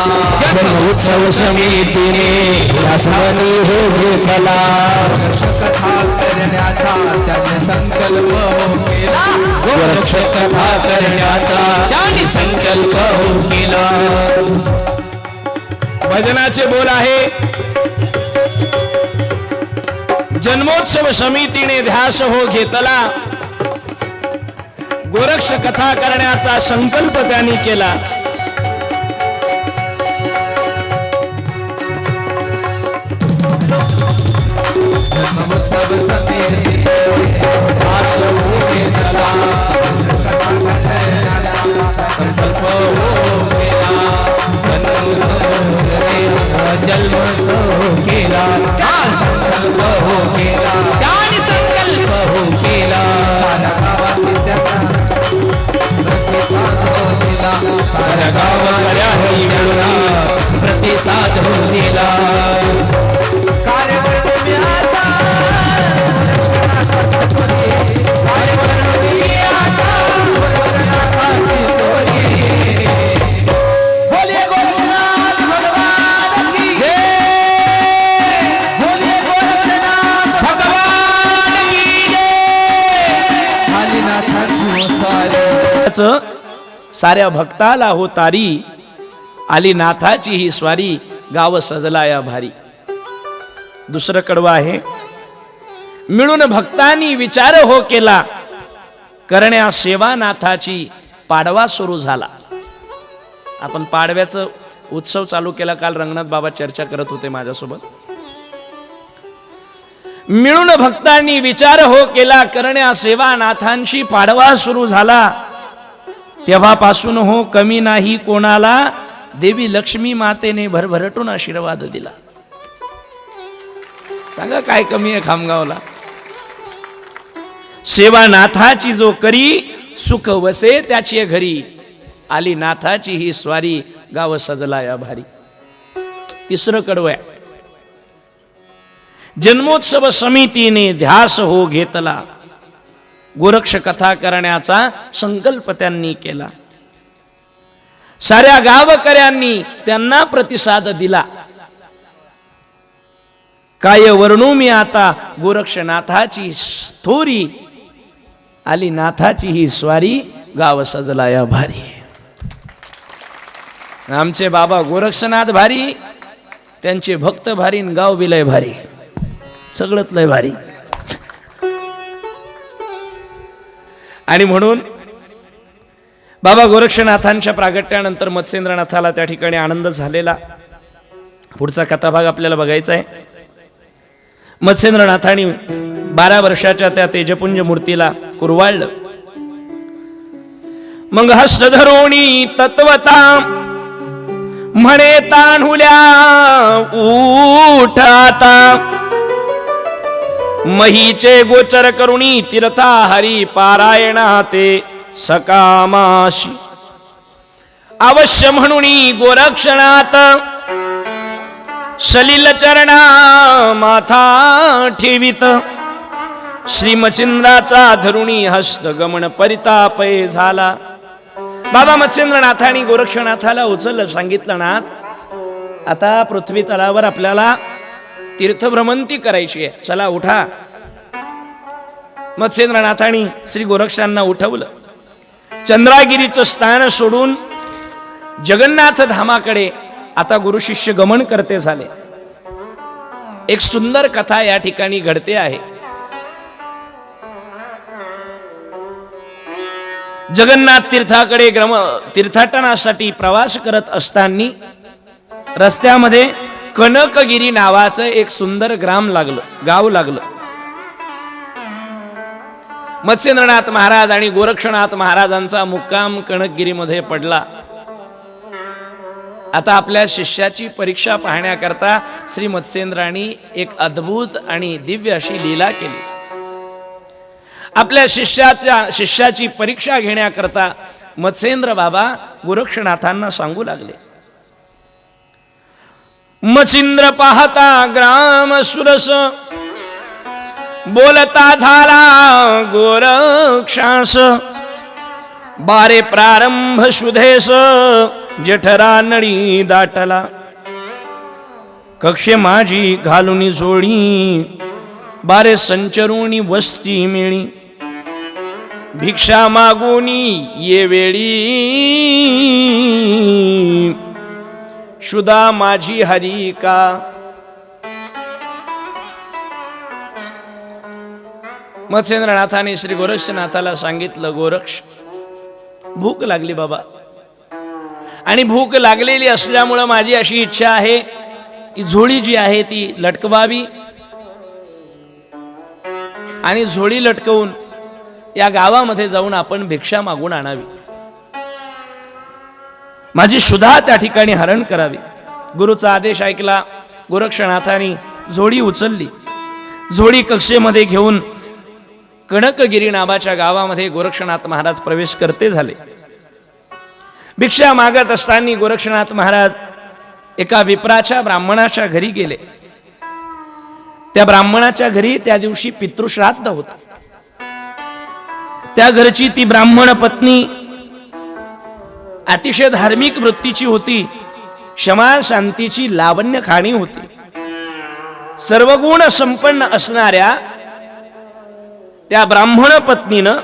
उत्सव समितीने शासनाने हो घेतला कथा करण्याचा त्याने संकल्प हो केला वृक्ष कथा करण्याचा त्याने संकल्प हो केला. भजनाचे बोल आहे. जन्मोत्सव समितीने ध्यास हो घेतला गोरक्ष कथा करण्याचा संकल्प त्यांनी केला. जन्मोत्सव समिती आश हो घेतला कथा करण्याचा संकल्प हो केला जन्मोत्सव केला संकल्प हो केला त्याने संकल्प हो केला. साऱ्या गावाची प्रतिसाद हो दिला साऱ्या गावाकडे मिळून प्रतिसाद हो दिला. साऱ्या भक्ताला हो तारी आली नाथाची ही स्वारी गाव सजला या भारी. दुसरं कडवं आहे. मिळून भक्तांनी विचार हो केला करण्या सेवा नाथाची पाडवा सुरू झाला. आपण पाडव्याचं उत्सव चालू केला. काल रंगनाथ बाबा चर्चा करत होते माझ्यासोबत. मिळून भक्तांनी विचार हो केला करण्या सेवा नाथांची पाडवा सुरू झाला. तेव्हापासून हो कमी नाही कोणाला देवी लक्ष्मी मातेने भरभरटून आशीर्वाद दिला. सांगा काय कमी आहे खामगावला. सेवा नाथाची जो करी सुख वसे त्याची घरी आली नाथाची ही स्वारी गाव सजला या भारी. तिसरं कडवं आहे. जन्मोत्सव समितीने ध्यास हो घेतला गोरक्ष कथा करण्याचा संकल्प त्यांनी केला. साऱ्या गावकऱ्यांनी त्यांना प्रतिसाद दिला. काय वर्णू मी आता गोरक्षनाथाची थोरी, आली नाथाची ही स्वारी, गाव सजला या भारी. आमचे बाबा गोरक्षनाथ भारी, त्यांचे भक्त भारी, गाव बिलय भारी, सगळंच लय भारी. आणि म्हणून बाबा गोरक्षनाथांच्या प्रागट्यानंतर मत्स्येंद्रनाथाला त्या ठिकाणी आनंद झालेला. पुढचा कथाभाग आपल्याला बघायचा आहे. मत्स्येंद्रनाथांनी 12 वर्षाच्या त्या तेजपुंज मूर्तीला कुरवाळलं. मग हस्त धरोणी तत्वता म्हणे तान्हुल्या उठाता, महीचे गोचर करुणी तीर्था हरी पारायणा ते सकामाशी. अवश्य म्हणून गोरक्षनाथ सलील चरणा माथा ठेवित, श्री मच्छिंद्राचा धरुणी हस्त गमन परितापय झाला. बाबा मत्स्येंद्रनाथांनी गोरक्षनाथाला उचललं, सांगितलं नाथ, आता पृथ्वी तलावर आपल्याला तीर्थभ्रमंती करायची आहे, चला उठा. मत्स्येंद्रनाथांनी श्री गोरक्षांना उठवलं. चंद्रागिरीचं स्थान सोडून जगन्नाथ धामाकडे आता गुरु शिष्य गमन करते झाले. एक सुंदर कथा या ठिकाणी घडते आहे. जगन्नाथ तीर्थाकडे तीर्थाटनासाठी प्रवास करत असताना रस्त्यामध्ये कनकगिरी नावाचं एक सुंदर गाव लागलं. मत्स्येंद्रनाथ महाराज आणि गोरक्षनाथ महाराजांचा मुक्काम कनकगिरीमध्ये पडला. आता आपल्या शिष्याची परीक्षा पाहण्याकरता श्री मत्स्येंद्रांनी एक अद्भुत आणि दिव्य अशी लीला केली. आपल्या शिष्याची परीक्षा घेण्याकरता मत्स्येंद्र बाबा गोरक्षनाथांना सांगू लागले. मच्छिंद्र पाहता ग्राम सुरस, बोलता झाला गोरक्षास, बारे प्रारंभ सुधेस जठरा नळी दाटला, कक्षे माझी घालून जोडी, बारे संचरुणी वस्ती मिळी, भिक्षा मागुनी ये वेळी, शुदा माझी हरी का. मत्स्येंद्रनाथाने श्री गोरक्षनाथाला सांगितलं, गोरक्ष, भूक लागली बाबा, आणि भूक लागलेली असल्यामुळं माझी अशी इच्छा आहे की झोळी जी आहे ती लटकवावी, आणि झोळी लटकवून या गावामध्ये जाऊन आपण भिक्षा मागून आणावी, माझी शुद्धा त्या ठिकाणी हरण करावी. गुरुचा आदेश ऐकला. गोरक्षनाथांनी झोळी उचलली. झोळी कक्षेमध्ये घेऊन कनकगिरी नावाच्या गावामध्ये गोरक्षनाथ महाराज प्रवेश करते झाले. भिक्षा मागत असताना गोरक्षनाथ महाराज एका विप्राच्या ब्राह्मणाच्या घरी गेले. त्या ब्राह्मणाच्या घरी त्या दिवशी पितृश्राद्ध होतं. त्या घरची ती ब्राह्मण पत्नी अतिशय धार्मिक वृत्तीची होती. क्षमा शांतीची लावण्य खाणी होती. सर्व गुण संपन्न असणाऱ्या त्या ब्राह्मण पत्नीनं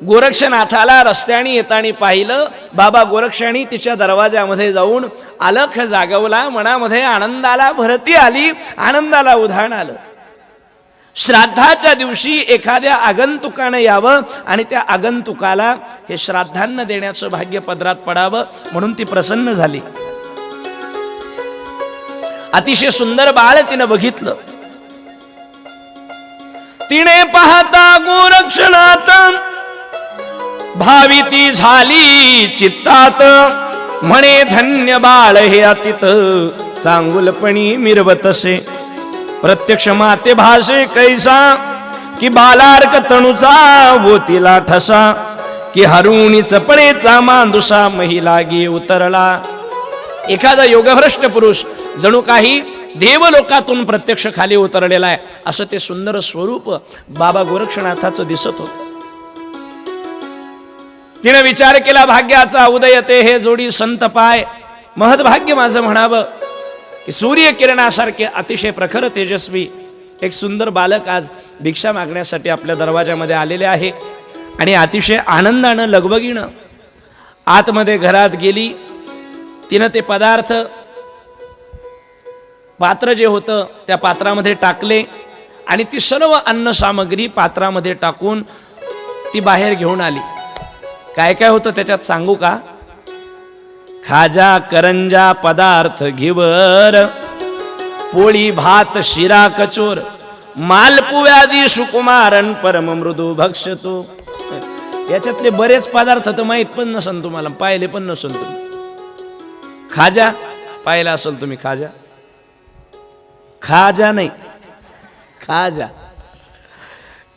गोरक्षनाथाला रस्त्याने येताना पाहिलं. बाबा गोरक्षांनी तिच्या दरवाजामध्ये जाऊन अलख जागवला. मनामध्ये आनंदाला भरती आली, आनंदाला उधाण आलं. श्राद्धाच्या दिवशी एखाद्या आगंतुकानं यावं आणि त्या आगंतुकाला हे श्राद्धान्न देण्याचं भाग्य पदरात पडावं म्हणून ती प्रसन्न झाली. अतिशय सुंदर बाळ तिनं बघितलं. तिने पाहता गोरक्षनाथ भावी ती झाली चित्तात. म्हणे धन्य बाळ हे अतित चांगुलपणी मिरवतसे. प्रत्यक्ष माते भाषे कैसा की बालार्क तणुचा वोतीला ठसा. की हरुणी चपळेचा मांदुसा महिला गे उतरला. एखादा योगभ्रष्ट पुरुष जणू काही देवलोकातून प्रत्यक्ष खाली उतरलेला आहे असं ते सुंदर स्वरूप बाबा गोरक्षनाथाचं दिसत होतं. तिने विचार केला, भाग्याचा उदय ते हे जोडी संत पाय. महद्भाग्य माझं म्हणावं की सूर्यकिरणासारखे अतिशय प्रखर तेजस्वी एक सुंदर बालक आज भिक्षा मागण्यासाठी आपल्या दरवाजामध्ये आलेले आहे. आणि अतिशय आनंदानं लगबगीनं आतमध्ये घरात गेली. तिनं ते पदार्थ पात्र जे होतं त्या पात्रामध्ये टाकले आणि ती सर्व अन्न सामग्री पात्रामध्ये टाकून ती बाहेर घेऊन आली. काय काय होतं त्याच्यात सांगू का? खाजा करंजा पदार्थ घेवर, पोळी भात शिरा कचोर, मालपुव्यादी सुकुमारन परम मृदू भक्षतो. याच्यातले बरेच पदार्थ तर माहित पण नसन तुम्हाला, पाहिले पण नसन तुम्ही. खाजा पाहिला असेल तुम्ही? खाजा, खाजा नाही, खाजा.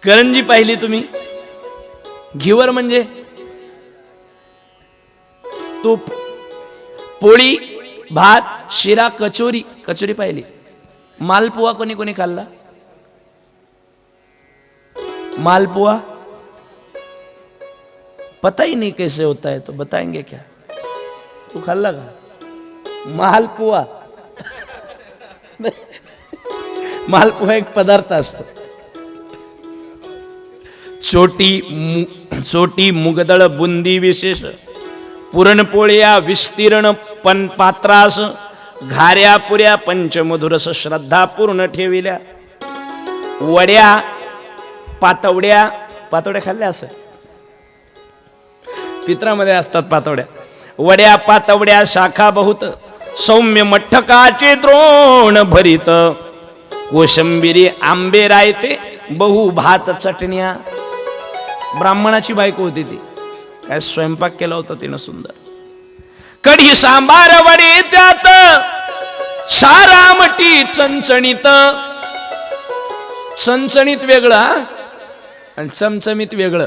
करंजी पाहिली तुम्ही? घिवर म्हणजे तूप, पोळी भात शिरा कचोरी, कचोरी पाहिली. मालपुआ कोणी कोणी खाल्ला? मालपुआ पता ही नहीं कैसे होता है तो बताएंगे क्या? तू खाल्ला का मालपुआ? मालपुआ एक पदार्थ असतो. छोटी मुगदळ बुंदी विशेष, पुरणपोळ्या विस्तीर्ण पात्रास, घाऱ्या पुऱ्या पंचमधुरस श्रद्धा पूर्ण ठेविल्या. वड्या पातवड्या, पातवड्या खाल्ल्या असं पित्रामध्ये असतात पातवड्या. वड्या पातवड्या शाखा बहुत, सौम्य मठ्ठकाचे द्रोण भरित, कोशंबिरी आंबे रायते बहु भात चटण्या. ब्राह्मणाची बायको होती ती, काय स्वयंपाक केला होता तिनं सुंदर. कढी सांबार वडे त्यात, सारामटी चणचणीत. चणचणीत वेगळं आणि चमचमीत वेगळं.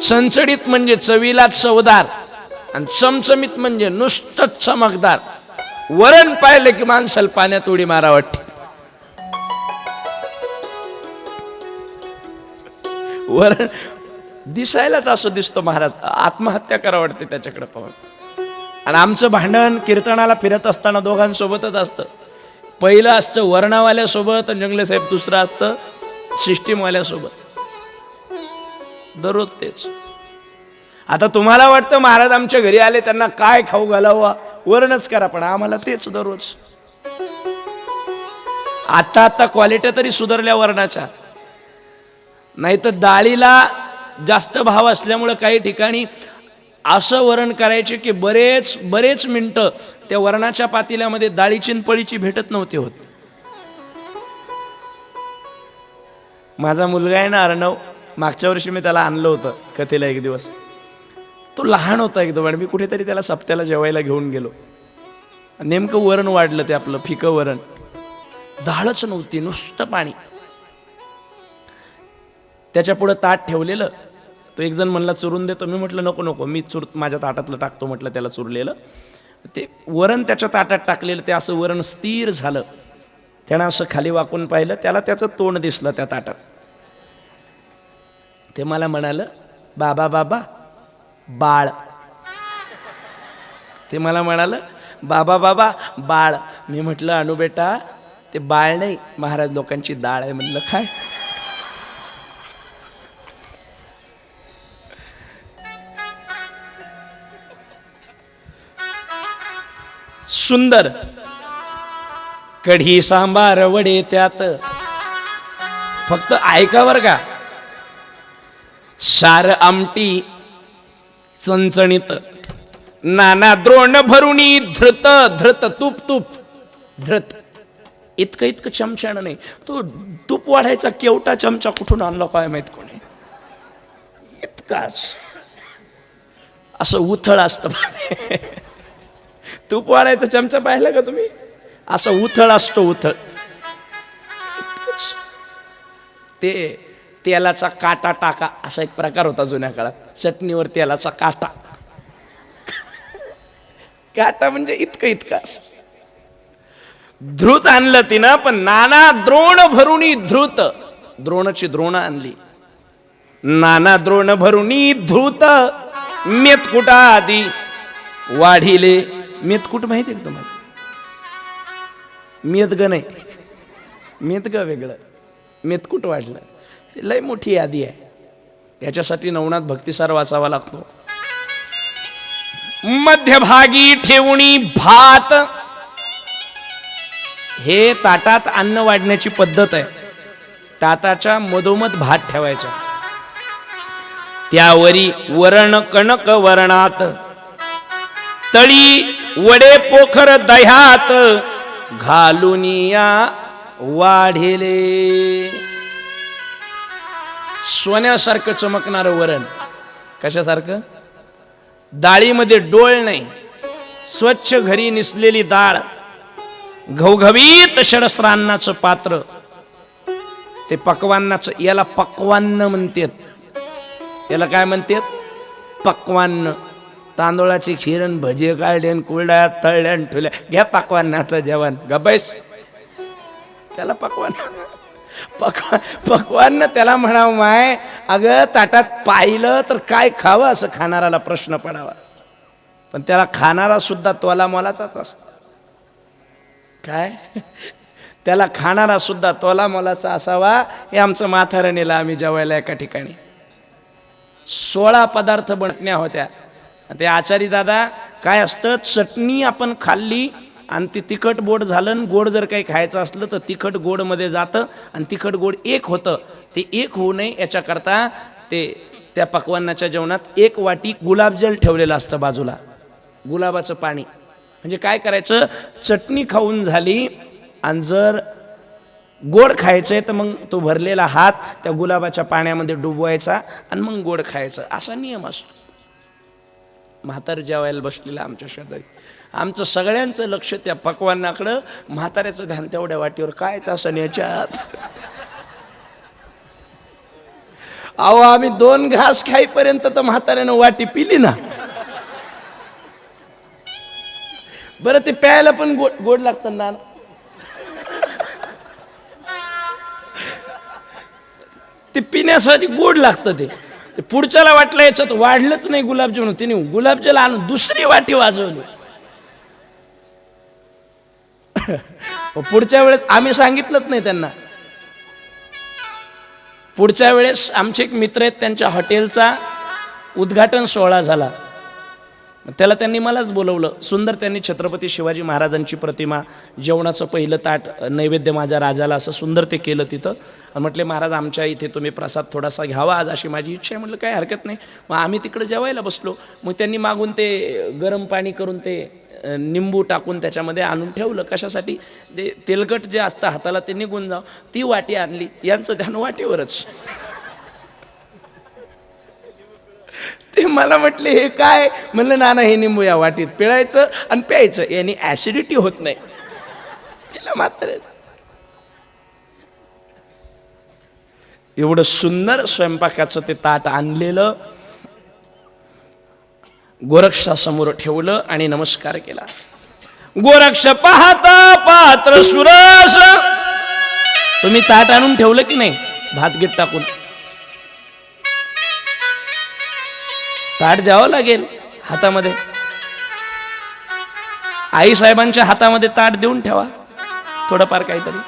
चणचणीत म्हणजे चवीला चवदार आणि चमचमीत म्हणजे नुसतं चमकदार. वरण पाहिलं की माणसाला पाण्यात उडी मारा वाटते. वरण दिसायलाच असं दिसतो महाराज, आत्महत्या करा वाटते त्याच्याकडे पाहून. आणि आमचं भांडण कीर्तनाला फिरत असताना दोघांसोबतच असतं. पहिलं असतं वर्णावाल्यासोबत आणि जंगले साहेब दुसरं असतं सिस्टीमवाल्यासोबत. दररोज तेच. आता तुम्हाला वाटतं महाराज आमच्या घरी आले त्यांना काय खाऊ घालावं, वर्णच करा, पण आम्हाला तेच दररोज. आता क्वालिटी तरी सुधारल्या वर्णाच्या, नाही तर डाळीला जास्त भाव असल्यामुळे काही ठिकाणी असं वरण करायचे की बरेच मिनिटं त्या वरणाच्या पातेल्यामध्ये डाळीची आणि पळीची भेटत नव्हती होत. माझा मुलगा आहे ना अर्णव, मागच्या वर्षी मी त्याला आणलं होतं कथेला एक दिवस. तो लहान होता एकदम आणि मी कुठेतरी त्याला सप्त्याला जेवायला घेऊन गेलो. नेमकं वरण वाढलं ते आपलं फिकं वरण, डाळच नव्हती, नुसतं पाणी. त्याच्या पुढं ताट ठेवलेलं. तो एक जण म्हणला चुरून देतो. मी म्हटलं नको नको, मी माझ्या ताटातलं टाकतो म्हटलं त्याला चुरलेलं. ते वरण त्याच्या ताटात टाकलेलं, ते असं वरण स्थिर झालं. त्यानं असं खाली वाकून पाहिलं, त्याला त्याचं तोंड दिसलं त्या ताटात. ते मला म्हणालं बाबा बाबा बाळ. ते मला म्हणालं बाबा बाबा बाळ. मी म्हटलं अनु बेटा ते बाळ नाही, महाराज लोकांची डाळ आहे. म्हणलं काय? सुंदर कढी सांबार वडे त्यात. फक्त ऐकावर का, सार आमटी चणचणीत, नाना द्रोण भरुणी धृत धृत तूप तूप धृत. इतकं चमच्यानं नाही, तो तूप वाढायचा केवटा चमचा कुठून आणला काय माहित कोणी. इतकाच असं उथळ असतं. तूप वाढायचा चमचा पाहिला का तुम्ही? असं उथळ असतो, उथळ. ते तेलाचा काटा टाका असा एक प्रकार होता जुन्या काळात. चटणीवर तेलाचा काटा, काटा म्हणजे इतकं असं. धृत आणलं तिनं, पण नाना द्रोण भरुणी धृत. द्रोणाची द्रोण आणली. नाना द्रोण भरुणी धृत मेतकुटा आदी वाढिले. मेतकूट माहिती आहे का तुम्हाला? मेतग नाही, मेतग वेगळं, मेतकूट वाढलं. लय मोठी यादी आहे. याच्यासाठी नवनाथ भक्तिसार वाचावा लागतो. मध्यभागी ठेवणी भात. हे ताटात अन्न वाढण्याची पद्धत आहे. ताटाच्या मधोमध भात ठेवायचा, त्यावरी वरण कणक वर्णात, तळी वडे पोखर दह्यात, घालून या वाढिले. सोन्यासारखं चमकणारं वरण. कशासारखं? डाळीमध्ये डोळ नाही, स्वच्छ घरी निसलेली डाळ, घवघवीत षडस्त्रान्नाचं पात्र, ते पक्वान्नाचं. याला पक्वान्न म्हणतात. याला काय म्हणतात? पक्वान्न. तांदूळाची खीरण, भजे काढले, कुरड्या तळल्या ठेवल्या, घ्या पक्वान्नाचं जेवण. गबैस, त्याला पक्वान्न. पक्वान्न त्याला म्हणावं माय. अगं ताटात पाहिलं तर काय खावं असं खाणाराला प्रश्न पडावा. पण त्याला खाणारा सुद्धा तोला मोलाचाच असं. काय? त्याला खाणारा सुद्धा तोला मोलाचा असावा. हे आमचं म्हातारणीला आम्ही जेवायला एका ठिकाणी 16 पदार्थ बनटण्या होत्या. ते आचारी दादा काय असतं, चटणी आपण खाल्ली आणि ती तिखट गोड झालं. आणि गोड जर काही खायचं असलं तर तिखट गोड मध्ये जातं आणि तिखट गोड एक होतं. ते एक होऊ नये याच्याकरता ते त्या पक्वान्नाच्या जेवणात 1 वाटी गुलाबजल ठेवलेलं असतं बाजूला. गुलाबाचं पाणी. म्हणजे काय करायचं, चटणी खाऊन झाली आणि जर गोड खायचंय तर मग तो भरलेला हात त्या गुलाबाच्या पाण्यामध्ये डुबवायचा आणि मग गोड खायचं, असा नियम असतो. म्हातार जेवायला बसलेला आमच्या शेजारी. आमचं सगळ्यांचं लक्ष त्या पक्वान्नाकडं, म्हाताऱ्याचं ध्यान तेवढ्या वाटीवर. कायच असं याच्यात. अहो आम्ही 2 घास खाईपर्यंत तर म्हाताऱ्यानं वाटी पिली ना. बरं ते प्यायला पण गोड लागतं ना. ते पिण्यासाठी गोड लागतं. ते पुढच्याला वाटलं याच्यात वाढलंच नाही गुलाबजामुन, तिने गुलाबजल आणून दुसरी वाटी वाजवली. पुढच्या वेळेस आम्ही सांगितलंच नाही त्यांना. पुढच्या वेळेस आमचे एक मित्र आहेत, त्यांच्या हॉटेलचा उद्घाटन सोहळा झाला. त्याला त्यांनी मलाच बोलवलं. सुंदर त्यांनी छत्रपती शिवाजी महाराजांची प्रतिमा, जेवणाचं पहिलं ताट, नैवेद्य माझ्या राजाला, असं सुंदर ते केलं तिथं. म्हटले महाराज आमच्या इथे तुम्ही प्रसाद थोडासा घ्यावा आज, अशी माझी इच्छा आहे. म्हटलं काय हरकत नाही. मग आम्ही तिकडे जेवायला बसलो. मग त्यांनी मागून ते गरम पाणी करून ते निंबू टाकून त्याच्यामध्ये आणून ठेवलं. कशासाठी? ते तेलकट जे असतं हाताला ते निघून जावं. ती वाटी आणली. यांचं ध्यान वाटीवरच. ते मला म्हटले हे काय? म्हणलं नाना हे निंबू या वाटीत पिळायचं आणि प्यायचं, याने ऍसिडिटी होत नाही. तिला मात्र एवढं सुंदर स्वयंपाकाचं ते ताट आणलेलं गोरक्षासमोर ठेवलं आणि नमस्कार केला. गोरक्ष पाहता पात्र सुरस. तुम्ही ताट आणून ठेवलं की नाही भातगीत टाकून? ताट द्यावं लागेल हातामध्ये. आई साहेबांच्या हातामध्ये ताट देऊन ठेवा. थोडंफार काहीतरी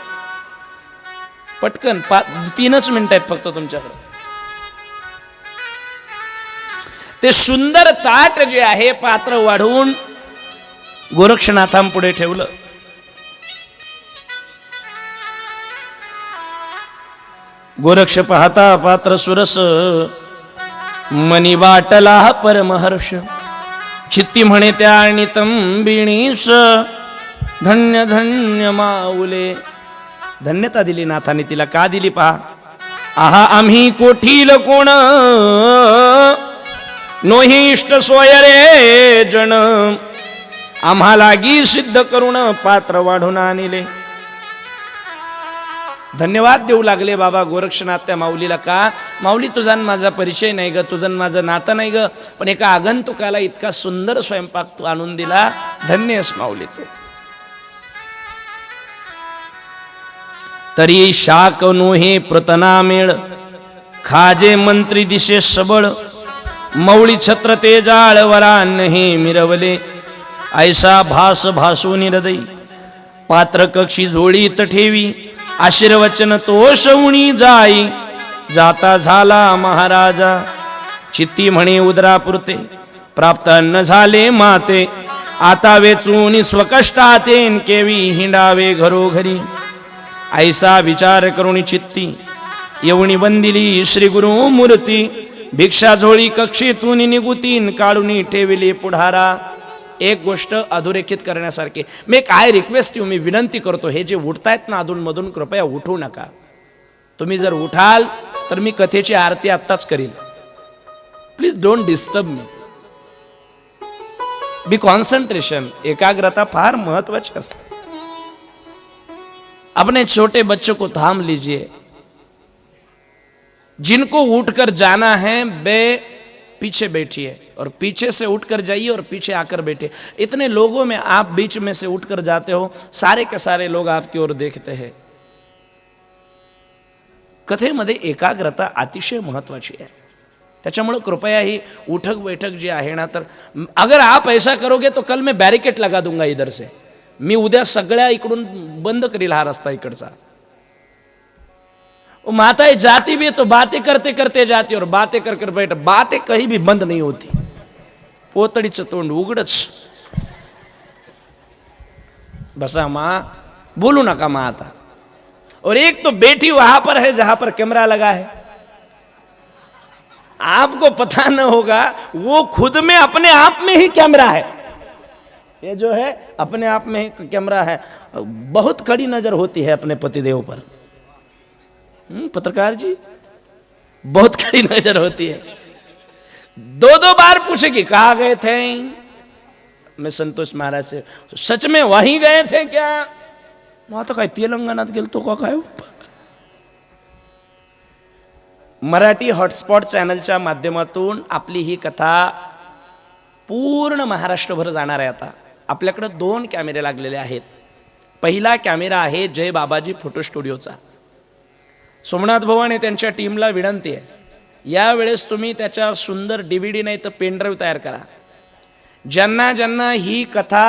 पटकन 3 मिनिटं आहेत फक्त तुमच्याकडे. ते सुंदर ताट जे आहे पात्र वाढवून गोरक्षनाथांपुढे ठेवलं. गोरक्ष पाहता पात्र सुरस, मनी वाटला परमहर्ष. चित्ती म्हणे त्या आणि तंबिणीस, धन्य धन्य माऊले. धन्यता दिली नाथाने तिला. का दिली पहा. आहा आम्ही कोठील कोण, नोही इष्ट सोय रे जण. आम्हाला गी सिद्ध करून पात्र वाढून आणले. धन्यवाद देऊ लागले बाबा गोरक्षनाथ त्या माऊलीला. का? माऊली तुझा माझा परिचय नाही ग, तुझा माझं नातं नाही ग, पण एका आगंतुकाला इतका सुंदर स्वयंपाक तू आणून दिला. धन्यस माऊली तू. तरी शाक नोहे प्रतना मेळ, खाजे मंत्री दिशे सबळ, मौळी छत्र ते जाळवरान हे मिरवले, ऐसा भास भासून हृदय, पात्र कक्षी झोळीत ठेवी, आशीर्वचन तो शवणी जाई, जाता झाला महाराजा, चित्ती म्हणे उदरापुरते, प्राप्त अन्न झाले माते, आता वेचून स्वकष्टातेन केवी हिंडावे घरोघरी, ऐसा विचार करून चित्ती येऊनी बंदिली श्री गुरु मूर्ती, भिक्षा झोळी कक्षेतून निगुतीन काढून ठेविली पुढारा. एक गोष्ट अधोरेखित करण्यासारखी, मी काय रिक्वेस्ट मी विनंती करतो, हे जे उठतायत ना अधून मधून कृपया उठू नका. तुम्ही जर उठाल तर मी कथेची आरती आत्ताच करील. Please don't disturb me. Be concentration, एकाग्रता फार महत्वाची असते. अपने छोटे बच्चों को थाम लीजिए. जिनको उठकर जाना है वे पीछे बैठिए और पीछे से उठकर जाइए और पीछे आकर बैठे. इतने लोगों में आप बीच में से उठकर जाते हो, सारे के सारे लोग आपकी ओर देखते हैं. कथेमध्ये एकाग्रता अतिशय महत्वाची आहे. त्याच्यामुळे कृपया ही उठक बैठक जी आहे ना, तर अगर आप ऐसा करोगे तो कल मैं बैरिकेड लगा दूंगा इधर से. मी उद्या सगळ्या इकडून बंद करील हा रस्ता इकडचा. माताएं जाती भी है तो बातें करते करते जाती और बातें कर कर बैठ, बातें कहीं भी बंद नहीं होती. पोतडीचं तोंड उघडच. बसा माँ, बोलू नका माँ आता. और एक तो बेटी वहां पर है जहां पर कैमरा लगा है. आपको पता न होगा वो खुद में अपने आप में ही कैमरा है. ये जो है अपने आप में ही कैमरा है. बहुत कड़ी नजर होती है अपने पतिदेव पर. पत्रकार जी, बहुत कड़ी नजर होती है. दो दो बार पूछेगी कहाँ गए थे. मैं संतोष महाराज से, सच में वहीं गए थे क्या. मग आता काय तेलंगणात गेलतो का काय. मराठी हॉटस्पॉट चॅनलच्या माध्यमातून आपली ही कथा पूर्ण महाराष्ट्रभर जाणार आहे. आता आपल्याकडे 2 कॅमेरे लागलेले आहेत. पहिला कॅमेरा आहे जय बाबाजी फोटो स्टुडिओचा. सोमनाथ भाऊ आणि त्यांच्या टीमला विनंती आहे, यावेळेस तुम्ही त्याच्या सुंदर DVD नाही तर पेनड्राईव्ह तयार करा. ज्यांना ज्यांना ही कथा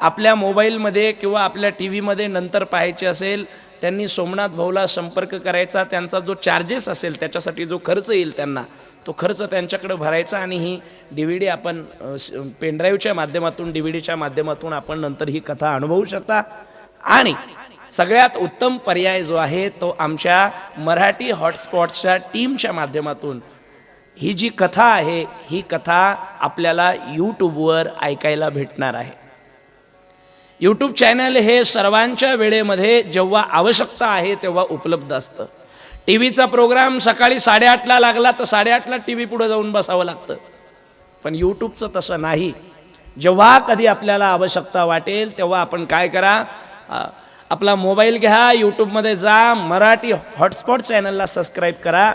आपल्या मोबाईलमध्ये किंवा आपल्या TV मध्ये नंतर पाहायची असेल त्यांनी सोमनाथ भाऊला संपर्क करायचा. त्यांचा जो चार्जेस असेल त्याच्यासाठी जो खर्च येईल त्यांना तो खर्च त्यांच्याकडे भरायचा आणि ही DVD आपण पेनड्राईव्हच्या माध्यमातून DVDच्या माध्यमातून आपण नंतर ही कथा अनुभवू शकता. आणि सगळ्यात उत्तम पर्याय जो आहे तो आमच्या मराठी हॉटस्पॉटच्या टीमच्या माध्यमातून ही जी कथा आहे ही कथा आपल्याला यूट्यूबवर ऐकायला भेटणार आहे. यूट्यूब चॅनल हे सर्वांच्या वेळेमध्ये जेव्हा आवश्यकता आहे तेव्हा उपलब्ध असतं. टीव्हीचा प्रोग्राम सकाळी 8:30ला लागला तर 8:30ला TV पुढे जाऊन बसावं लागतं. पण यूट्यूबचं तसं नाही. जेव्हा कधी आपल्याला आवश्यकता वाटेल तेव्हा आपण काय करा, आपला मोबाईल घ्या, यूट्यूबमध्ये जा, मराठी हॉटस्पॉट चॅनलला सबस्क्राईब करा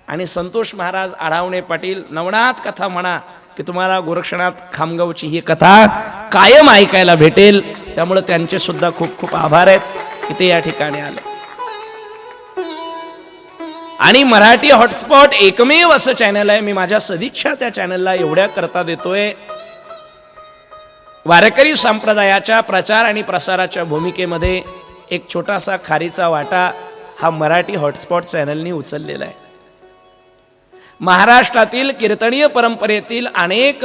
आणि संतोष महाराज आढावणे पाटील नवनाथ कथा म्हणा की तुम्हाला गोरक्षनाथ खामगावची ही कथा कायम ऐकायला भेटेल. त्यामुळे त्यांचे सुद्धा खूप खूप आभार आहेत की ते या ठिकाणी आले. आणि मराठी हॉटस्पॉट एकमेव असं चॅनल आहे, मी माझ्या सदिच्छा त्या चॅनलला एवढ्या करता देतोय, वारकरी संप्रदायाच्या प्रचार आणि प्रसाराच्या भूमिकेमध्ये एक छोटासा खारीचा वाटा हा मराठी हॉटस्पॉट चॅनलनी उचललेला आहे. महाराष्ट्रातील कीर्तनीय परंपरेतील अनेक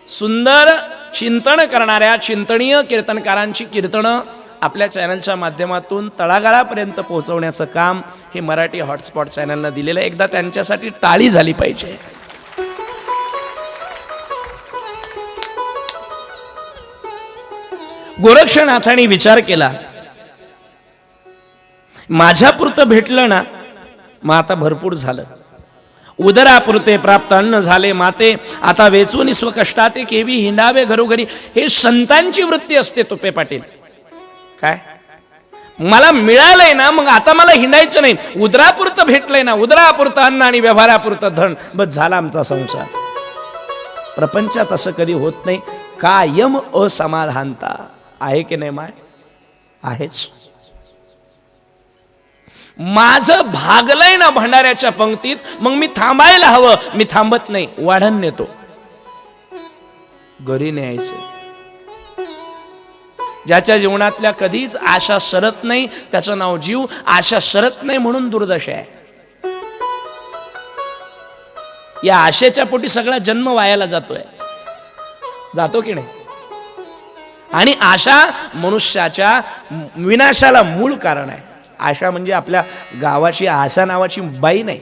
सुंदर चिंतन करणाऱ्या चिंतनीय कीर्तनकारांची कीर्तनं आपल्या चॅनलच्या माध्यमातून तळागाळापर्यंत पोहोचवण्याचं काम हे मराठी हॉटस्पॉट चॅनलनं दिलेलं आहे. एकदा त्यांच्यासाठी टाळी झाली पाहिजे. गोरक्षनाथांनी विचार केला, माझ्यापुरतं भेटलं ना मग आता भरपूर झालं. उदरापुरते प्राप्त अन्न झाले माते, आता वेचून स्वकष्टाते केवी हिंडावे घरोघरी. हे संतांची वृत्ती असते तुपे पाटील. काय मला मिळालंय ना मग आता मला हिंडायचं नाही. उदरापुरतं भेटलंय ना, उदरापुरतं अन्न आणि व्यवहारापुरतं धन, बस झाला आमचा संसार. प्रपंचात असं कधी होत नाही. कायम असमाधानता आहे की नाही माय? आहेच. माझं भागलंय ना भंडाऱ्याच्या पंक्तीत, मग मी थांबायला हवं. मी थांबत नाही, वाढण नेतो, घरी न्यायचं. ज्याच्या जीवनातल्या कधीच आशा सरत नाही त्याचं नाव जीव. आशा सरत नाही म्हणून दुर्दशा आहे. या आशेच्या पोटी सगळा जन्म वायाला जातोय, जातो की नाही? आणि आशा मनुष्याच्या विनाशाला मूळ कारण आहे. आशा म्हणजे आपल्या गावाची आशा नावाची बाई नाही,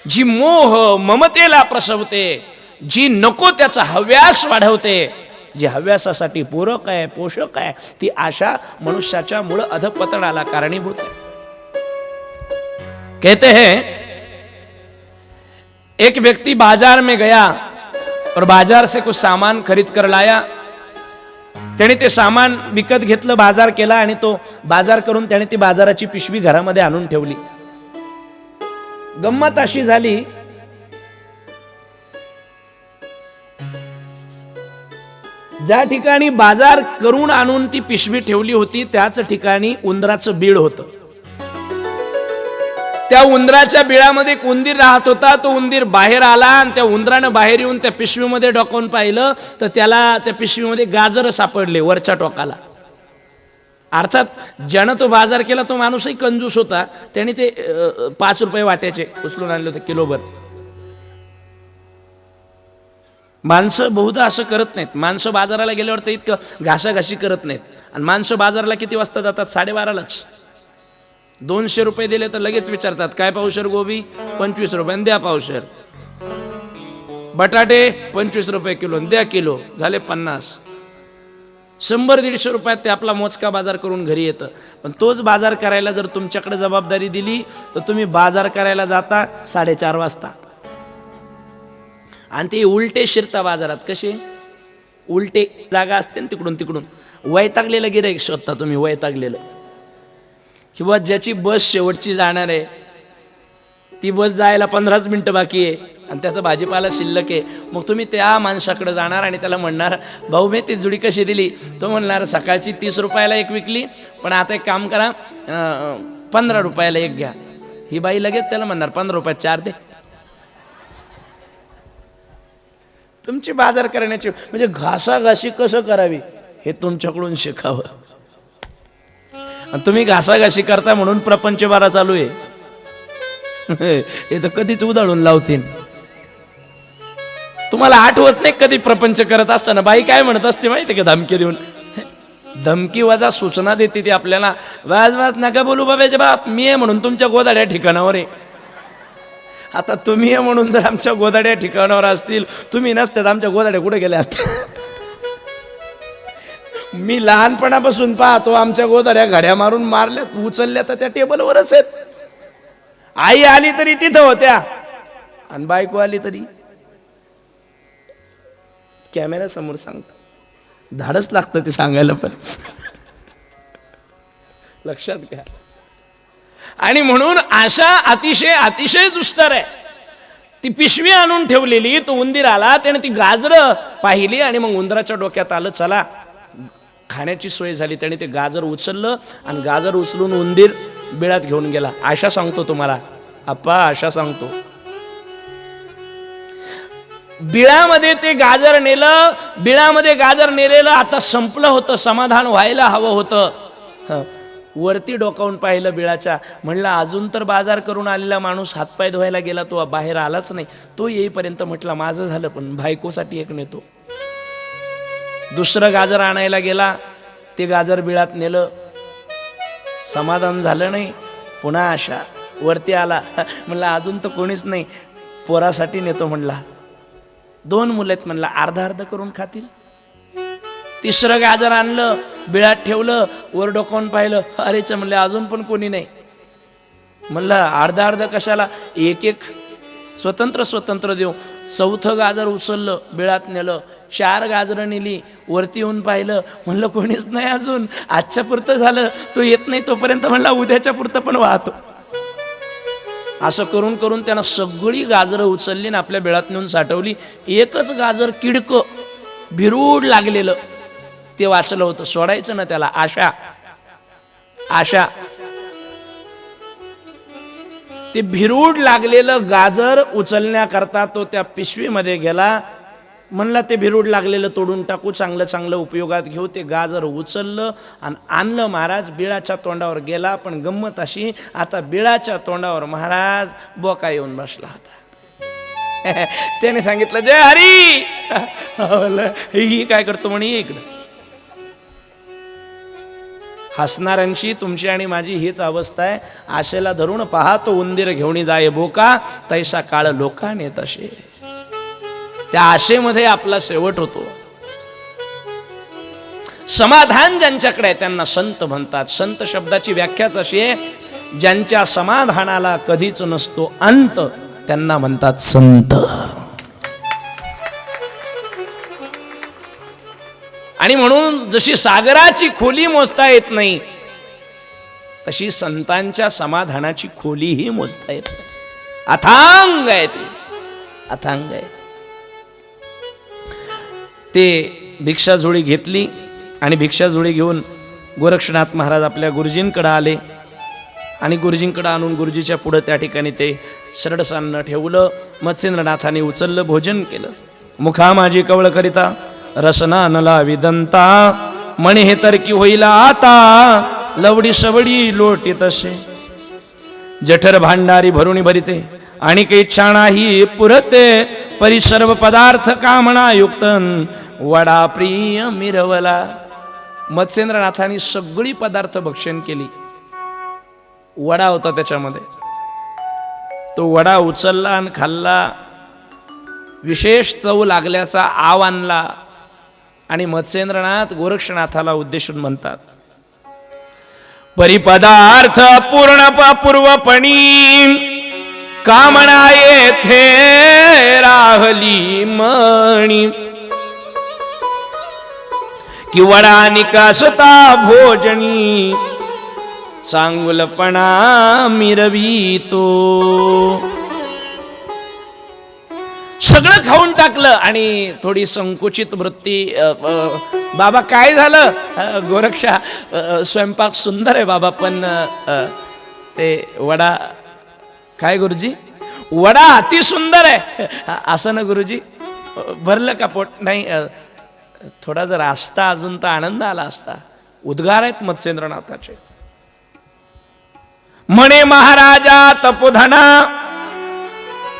जी मोह ममतेला प्रसवते, जी नको त्याचा हव्यास वाढवते, जी हव्यासासाठी पूरक आहे, पोषक आहे, ती आशा मनुष्याच्या मूळ अधपतनाला कारणीभूत है. कहते हैं एक व्यक्ति बाजार में गया और बाजार से कुछ सामान खरीद कर लाया. त्याने ते सामान विकत घेतलं, बाजार केला आणि तो बाजार करून त्याने ती बाजाराची पिशवी घरामध्ये आणून ठेवली. गंमत अशी झाली, ज्या ठिकाणी बाजार करून आणून ती पिशवी ठेवली होती त्याच ठिकाणी उंदराचं बीळ होतं. त्या उंदराच्या बिळामध्ये एक उंदीर राहत होता. तो उंदीर बाहेर आला आणि त्या उंदरानं बाहेर येऊन त्या पिशवीमध्ये डोकावून पाहिलं तर त्याला त्या पिशवीमध्ये गाजर सापडले वरच्या टोकाला. अर्थात ज्यानं तो बाजार केला तो माणूसही कंजूस होता. त्याने ते 5 रुपये वाट्याचे उचलून आणले होते किलोभर. माणसं बहुधा असं करत नाहीत. माणसं बाजाराला गेल्यावर तर इतकं घासाघाशी करत नाहीत. आणि माणसं बाजाराला किती वाजता जातात? 12:30. 200 रुपये दिले तर लगेच विचारतात काय पावशेर गोबी? 25 रुपये, द्या पावशेर. बटाटे 25 रुपये किलो, द्या किलो, झाले 50. 100-150 रुपयात ते आपला मोजका बाजार करून घरी येतं. पण तोच बाजार करायला जर तुमच्याकडे जबाबदारी दिली तर तुम्ही बाजार करायला जाता 4:30 वाजता. आणि ते उलटे शिरता बाजारात. कसे उलटे? जागा असते ना तिकडून तिकडून वैतागलेलं गिऱ्हाईक शोधता तुम्ही, वैतागलेलं. किंवा ज्याची बस शेवटची जाणार आहे, ती बस जायला 15 मिनिटं बाकी आहे आणि त्याचा भाजीपाला शिल्लक आहे. मग तुम्ही त्या माणसाकडे जाणार आणि त्याला म्हणणार भाऊ मी ती जुडी कशी दिली? तो म्हणणार सकाळची 30 रुपयाला एक विकली, पण आता एक काम करा 15 रुपयाला एक घ्या. ही बाई लगेच त्याला म्हणणार 15 रुपयात 4 दे. तुमची बाजार करण्याची म्हणजे घासाघाशी कसं करावी हे तुमच्याकडून शिकावं. आणि तुम्ही घासाघाशी करता म्हणून प्रपंच बारा चालू आहे. हे तर कधीच उधळून लावतील. तुम्हाला आठवत नाही कधी प्रपंच करत असताना बाई काय म्हणत असते माहिती का? धमकी देऊन, धमकी वजा सूचना देते ती आपल्याला. वाज वाज नका बोलू बाबाचे बाप, मी आहे म्हणून तुमच्या गोदाड्या ठिकाणावर आहे. आता तुम्ही आहे म्हणून जर आमच्या गोदाड्या ठिकाणावर असतील, तुम्ही नसतात आमच्या गोदाड्या कुठे गेल्या असतील? मी लहानपणापासून पाहतो आमच्या गोदाड्या घड्या मारून मारल्या, उचलल्या तर त्या टेबलवरच आहेत. आई आली तरी तिथं होत्या आणि बायको आली तरी कॅमेरा समोर सांगतात. धाडच लागतं ते सांगायला पण. लक्षात घ्या. आणि म्हणून आशा अतिशय अतिशय दुस्तर आहे. ती पिशवी आणून ठेवलेली, तो उंदीर आला, त्याने ती गाजरं पाहिली आणि मग उंदराच्या डोक्यात आलं चला खाण्याची सोय झाली. त्याने ते गाजर उचललं आणि गाजर उचलून उंदीर बिळात घेऊन गेला. आशा सांगतो तुम्हाला आप्पा, आशा सांगतो. बिळामध्ये ते गाजर नेलं, बिळामध्ये गाजर नेलेलं आता संपलं होतं, समाधान व्हायला हवं होतं. वरती डोकावून पाहिलं बिळाच्या, म्हणलं अजून तर बाजार करून आलेला माणूस हातपाय धुवायला गेला, तो बाहेर आलाच नाही. तो येईपर्यंत म्हटलं माझं झालं, पण बायकोसाठी एक नेतो. दुसरं गाजर आणायला गेला, ते गाजर बिळात नेलं, समाधान झालं नाही. पुन्हा आशा. वरती आला, म्हणला अजून तर कोणीच नाही, पोरासाठी नेतो म्हणला. 2 मुलं आहेत म्हणला, अर्धा अर्ध करून खातील. तिसरं गाजर आणलं, बिळात ठेवलं, वर डोकावून पाहिलं, अरेच म्हणलं अजून पण कोणी नाही. म्हणलं अर्धा अर्ध कशाला, एक एक स्वतंत्र स्वतंत्र देऊ. 4थं गाजर उचललं, बिळात नेलं, 4 गाजरं नेली, वरती येऊन पाहिलं, म्हणलं कोणीच नाही अजून, आजच्या पुरतं झालं, तो येत नाही तोपर्यंत म्हणला उद्याच्या पुरतं पण वाहतो. असं करून करून त्यानं सगळी गाजरं उचलली आणि आपल्या बिळात नेऊन साठवली. एकच गाजर किडकं भिरूड लागलेलं ते वाचलं होतं. सोडायचं ना त्याला. आशा. आशा. ते भिरूड लागलेलं गाजर उचलण्याकरता तो त्या पिशवीमध्ये गेला. म्हणला ते भिरूड लागलेलं तोडून टाकू, चांगलं चांगलं उपयोगात घेऊ. ते गाजर उचललं आणि आणलं. महाराज बिळाच्या तोंडावर गेला. पण गंमत अशी, आता बिळाच्या तोंडावर महाराज बोका येऊन बसला होता. त्याने सांगितलं जय हरी. ही काय करतो म्हणे इकडं. हसणाऱ्यांची तुमची आणि माझी हीच अवस्था आहे. आशेला धरून पाहतो उंदीर घेऊन जाय बोका, तैसा काळ लोकाने तसे. त्या आशेमध्ये आपला शेवट होतो. समाधान ज्यांच्याकडे आहे त्यांना संत म्हणतात. संत शब्दाची व्याख्याच अशी आहे, ज्यांच्या समाधानाला कधीच नसतो अंत त्यांना म्हणतात संत. आणि म्हणून जशी सागराची खोली मोजता येत नाही, तशी संतांच्या समाधानाची खोलीही मोजता येत नाही. अथांग आहे ती, अथांग आहे. ते भिक्षाझोळी घेतली आणि भिक्षाझोळी घेऊन गोरक्षनाथ महाराज आपल्या गुरुजींकडे आले. आणि गुरुजींकडे आणून गुरुजीच्या पुढे त्या ठिकाणी ते शरडसान्न ठेवलं. मत्स्येंद्रनाथाने उचललं, भोजन केलं. मुखा माझी कवळ करिता रसना नला विदंता, म्हणे हे तर की होईल आता, लवडी सवडी लोटी तसे. जठर भांडारी भरुणी भरिते आणि काही इच्छा नाही पुरते, परी सर्व पदार्थ कामना युक्तन वडा प्रिय मिरवला. मत्स्येंद्रनाथांनी सगळी पदार्थ भक्षण केली. वडा होता त्याच्यामध्ये. तो वडा उचलला आणि खाल्ला. विशेष चव लागल्याचा आव आणला. आणि मत्स्येंद्रनाथ गोरक्षनाथाला उद्देशून म्हणतात, परिपदार्थ पूर्णपूर्वपणी कामना येथे राहली मणी, कि वडा निकासता भोजनी चांगुलपणा मिरवितो. सगळं खाऊन टाकलं आणि थोडी संकुचित वृत्ती. बाबा काय झालं? गोरक्षा, स्वयंपाक सुंदर आहे बाबा, पण ते वडा. काय गुरुजी? वडा अति सुंदर आहे. असं ना गुरुजी, भरलं का पोट? नाही, थोडा जर असता अजून तर आनंद आला असता. उद्गार आहेत मत्स्येंद्रनाथाचे. म्हणे महाराजा तपोधना,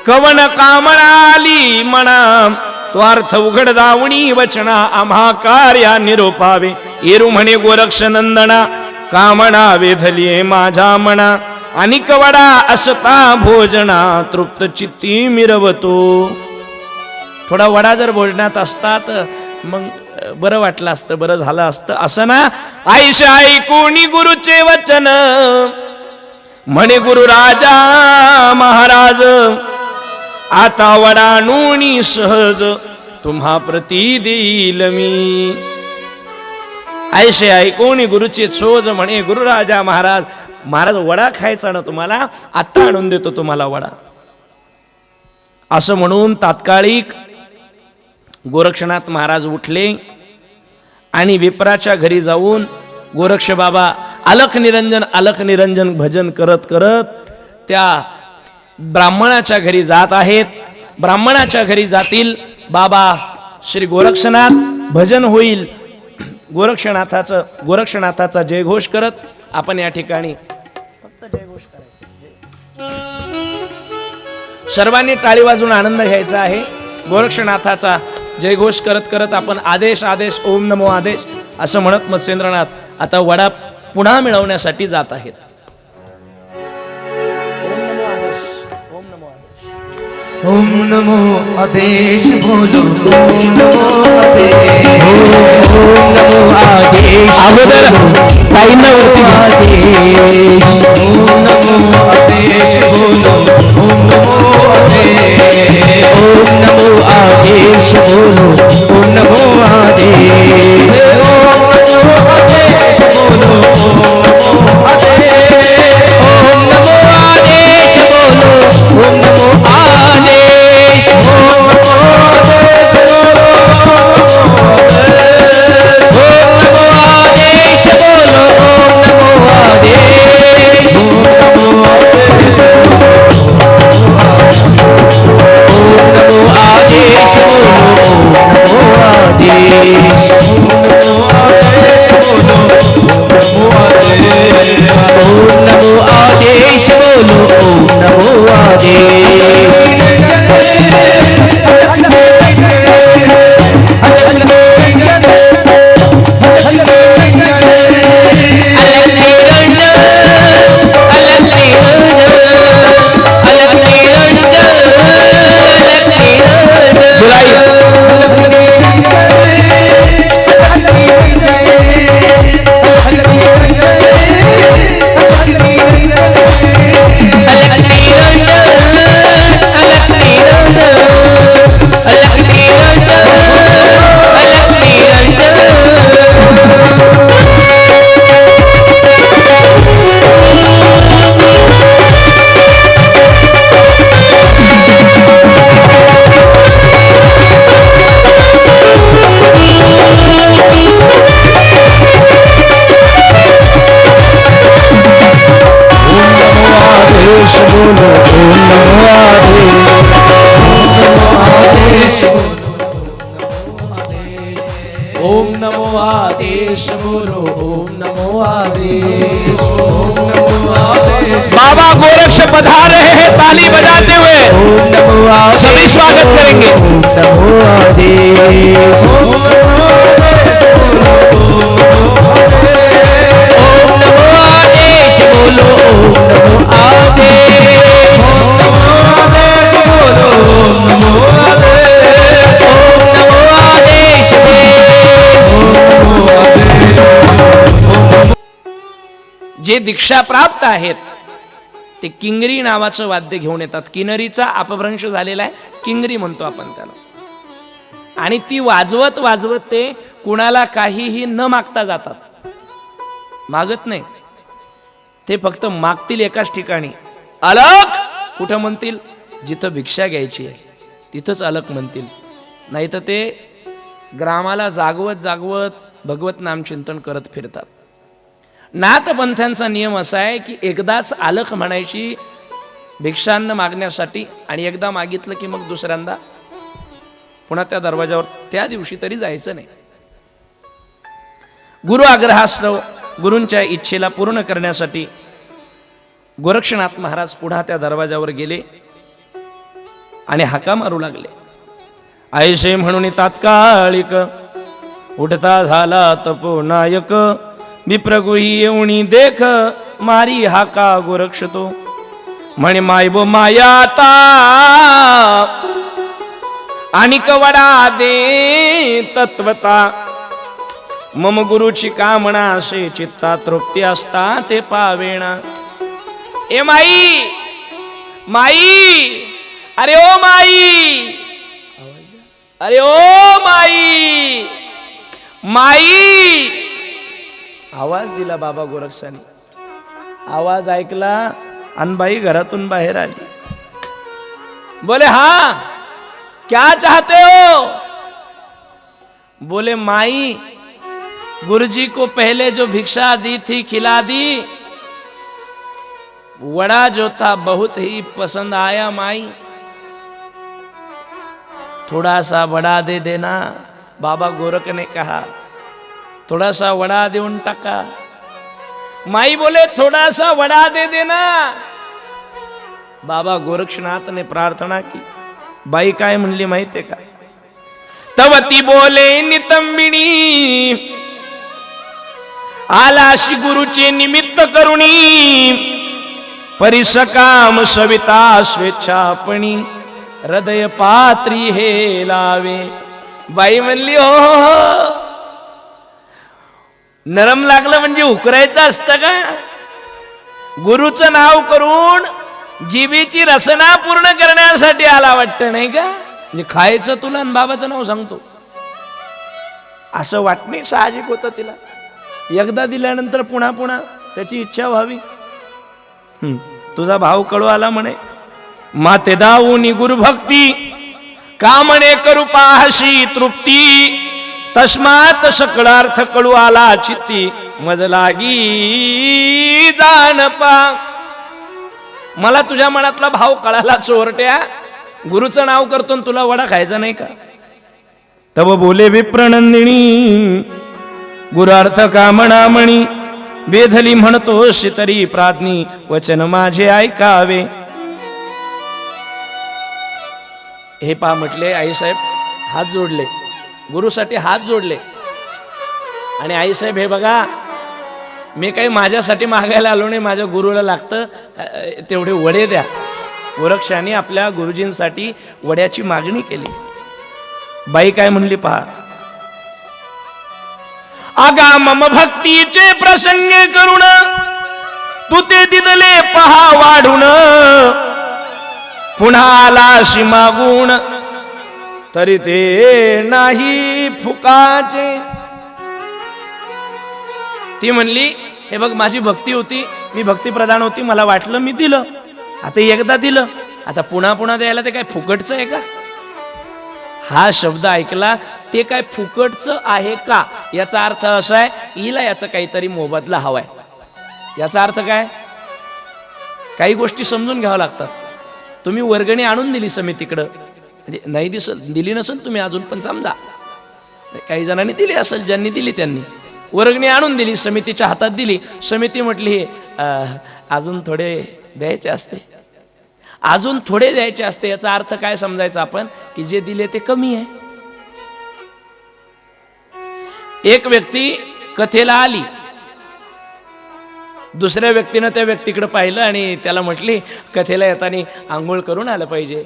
कवन कामनाली मना, तो अर्थ उघड दावणी वचना, आम्हा कार्या निरोपावे. येरू म्हणे गोरक्ष नंदना, कामना वेधली माझा मना, अनिक वडा असता भोजना, तृप्त चित्ती मिरवतो. थोडा वडा जर भोजनात असता तर मग बरं वाटलं असतं, बरं झालं असतं. असं ना. आईशा ऐकूनी गुरुचे वचन, म्हणे गुरु राजा महाराज, आता वडा नोनी सहज तुम्हा प्रती देईल मी. ऐसे ऐकून गुरुचे सोज, म्हणे गुरु राजा महाराज, महाराज वडा खायचा ना तुम्हाला, आत्ता आणून देतो तुम्हाला वडा. असं म्हणून तात्कालिक गोरक्षनाथ महाराज उठले आणि विप्राच्या घरी जाऊन गोरक्ष बाबा अलख निरंजन भजन करत करत त्या ब्राह्मणाच्या घरी जात आहेत. ब्राह्मणाच्या घरी जातील. बाबा श्री गोरक्षनाथ भजन होईल. गोरक्षनाथाचा जयघोष करत आपण या ठिकाणी फक्त जयघोष करायचा. सर्वांनी टाळी वाजून आनंद घ्यायचा आहे. गोरक्षनाथाचा जयघोष करत करत आपण आदेश आदेश ओम नमो आदेश असं म्हणत मत्स्येंद्रनाथ आता वडा पुन्हा मिळवण्यासाठी जात आहेत. ओम नमो आदेश बोलो, ओम नमो आदेश, ओम नमो आदेश. अगोदर ताईंना वरती आदेश, ओम नमो आदेश बोलो, ओम नमो आदेश, ओम नमो आदेश बोलो, ओम नमो आदेश, ओम नमो आदेश बोलो, ओम नमो आदेश, ओम नमो आदेश बोलो, ओम नमो आदेश, ओम नमो आदेश बोलो, ओम नमो आदेश बोलो, ओम नमो नमो आदेश बोलो ओम नमो ओम नमो आदेश बोलो ओम नमो आदेश ओम नमो आदेश। बाबा गोरक्ष पधार रहे हैं ताली बजाते हुए सभी स्वागत करेंगे। ओम नमो आदेश ओम नमो आदेश बोलो ओम नमो आदेश जे दीक्षा प्राप्त आहेत ते किंगरी नावाचं वाद्य घेऊन येतात. किन्नरीचा अपभ्रंश झालेला आहे, किंगरी म्हणतो आपण त्याला. आणि ती वाजवत वाजवत ते कुणाला काहीही न मागता जातात. मागत नाही ते, फक्त मागतील एकाच ठिकाणी. अलक कुठं म्हणतील, जिथं भिक्षा घ्यायची आहे तिथंच अलक म्हणतील. नाही तर ते ग्रामाला जागवत जागवत भगवत नामचिंतन करत फिरतात. नाथपंथांचा नियम असा आहे की एकदाच अलख म्हणायची भिक्षान्न मागण्यासाठी, आणि एकदा मागितलं की मग दुसऱ्यांदा पुन्हा त्या दरवाजावर त्या दिवशी तरी जायचं नाही. गुरु आग्रहास्तव गुरूंच्या इच्छेला पूर्ण करण्यासाठी गोरक्षनाथ महाराज पुढा त्या दरवाजावर गेले आणि हाका मारू लागले. आयशे म्हणून तात्कालिक उठता झाला तपोनायक, विप्रगुही येऊनी देख मारी हाका गोरक्षतो. म्हणे मायबो मायाता आणि कवडा दे तत्वता, मम गुरुची कामना असे चित्ता तृप्ती असता ते पावेणा. ए माई माई, अरे ओ माई, अरे ओ माई माई. आवाज दिला बाबा गोरक्षाने. आवाज ऐकला अनबाई घरातून बाहेर आली. बोले हाँ क्या चाहते हो? बोले माई, गुरुजी को पहले जो भिक्षा दी थी खिला दी, वड़ा जो था बहुत ही पसंद आया माई, थोड़ा सा वड़ा दे देना. बाबा गोरख ने कहा थोड़ा सा वड़ा देऊन टाका. माई बोले थोड़ा सा वड़ा दे देना. बाबा गोरक्षनाथ ने प्रार्थना की. बाई काय म्हणली माहितीये का? तवती बोले नितंबिणी, आलाशी गुरुचे निमित्त करुणी, परिसकाम सविता स्वेच्छापणी, हृदय पात्री हे लावे. बाई म्हणली हो, नरम लागलं म्हणजे उकरायचं असतं का? गुरुचं नाव करून जीबीची रसना पूर्ण करण्यासाठी आला वाटतं, नाही का? म्हणजे खायचं तुला आणि बाबाचं नाव सांगतो असं वाटणे साहजिक होतं तिला. एकदा दिल्यानंतर पुन्हा पुन्हा त्याची इच्छा व्हावी. तुझा भाव कळू आला म्हणे. माते दाऊनी गुरुभक्ती, कामणे करू पाहशी तृप्ती, तस्मात सकळार्थ कळू आला चित्ती, मज लागी जाण पा. मला तुझ्या मनातला भाव कळाला चोरट्या. गुरुचं नाव करतो तुला वडा खायचा नाही का? तव बोले विप्रनंदिनी गुरार्थ कामणामणी वेधली म्हणतोस तरी प्राज्ञी वचन माझे ऐकावे. हे पहा म्हटले आईसाहेब हात जोडले, गुरुसाठी हात जोडले. आणि आईसाहेब हे बघा, मी काही माझ्यासाठी मागायला आलो नाही, माझ्या गुरुला लागतं तेवढे वडे द्या. गोरक्षाने आपल्या गुरुजींसाठी वड्याची मागणी केली. बाई काय म्हणली पहा, आगा मम भक्तीचे प्रसंग करून तू ते दिदले पहा वाढून, पुन्हा आलाशी मागून तरी ते नाही फुकाचे. ती म्हणली हे बघ माझी भक्ती होती, मी भक्तिप्रधान होती, मला वाटलं मी दिलं, आता एकदा दिलं, आता पुन्हा पुन्हा द्यायला ते काय फुकटचं आहे का? हा शब्द ऐकला, ते काय फुकटचं आहे का? याचा अर्थ असा आहे हिला याचा काहीतरी मोबदला हवाय. याचा अर्थ काय? काही गोष्टी समजून घ्याव्या लागतात. तुम्ही वर्गणी आणून दिली समितीकडं, म्हणजे नाही दिली नसेल तुम्ही अजून, पण समजा काही जणांनी दिली असेल, ज्यांनी दिली त्यांनी वर्गणी आणून दिली, समितीच्या हातात दिली. समिती म्हटली अजून थोडे द्यायचे असते, अजून थोडे द्यायचे असते. याचा अर्थ काय समजायचा आपण, की जे दिले ते कमी आहे. एक व्यक्ती कथेला आली, दुसऱ्या व्यक्तीनं त्या व्यक्तीकडे पाहिलं आणि त्याला म्हटली कथेला येताना आंघोळ करून आलं पाहिजे,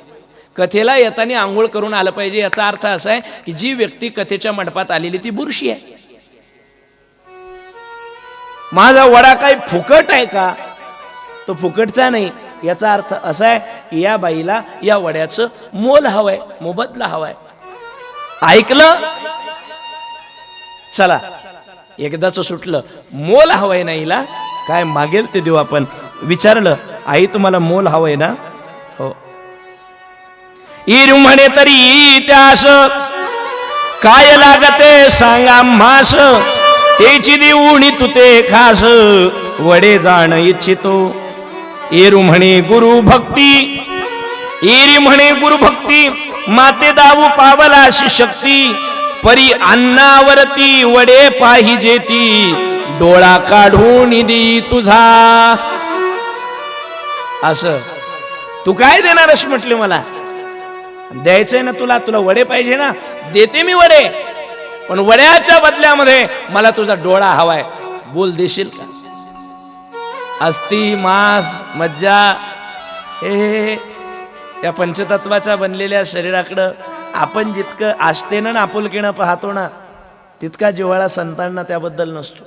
कथेला येताना आंघोळ करून आलं पाहिजे. याचा अर्थ असा आहे की जी व्यक्ती कथेच्या मंडपात आलेली ती बुरशी आहे. माझा वडा काही फुकट आहे का? तो फुकटचा नाही. याचा अर्थ असा आहे की या बाईला या वड्याचं मोल हवंय, मोबदला हवाय. ऐकलं? चला एकदाच सुटलं. मोल हवंय ना हिला, काय मागेल ते देऊ आपण. विचारलं आई तुम्हाला मोल हवंय ना? हो. ईर म्हणे तरी त्यास काय लागते सांगा मास, तेची देऊणी तू ते खास वडे जाण इच्छितो. एरू म्हणे गुरु भक्ती, एरी म्हणे गुरु भक्ती, माते दावू पावलाशी शक्ती, परी अन्नावरती वडे पाहिजे ती, डोळा काढून दी तुझा. असं तू काय देणारस म्हटले, मला द्यायचंय ना तुला, तुला वडे पाहिजे ना, देते मी वडे, पण वड्याच्या बदल्यामध्ये मला तुझा डोळा हवाय. बोल देशील का? अस्ती मांस मज्जा हे या पंचतत्वाच्या बनलेल्या शरीराकडं आपण जितकं आस्थेनं ना आपुलकीनं पाहतो ना, तितका जिव्हाळा संतांना त्याबद्दल नसतो.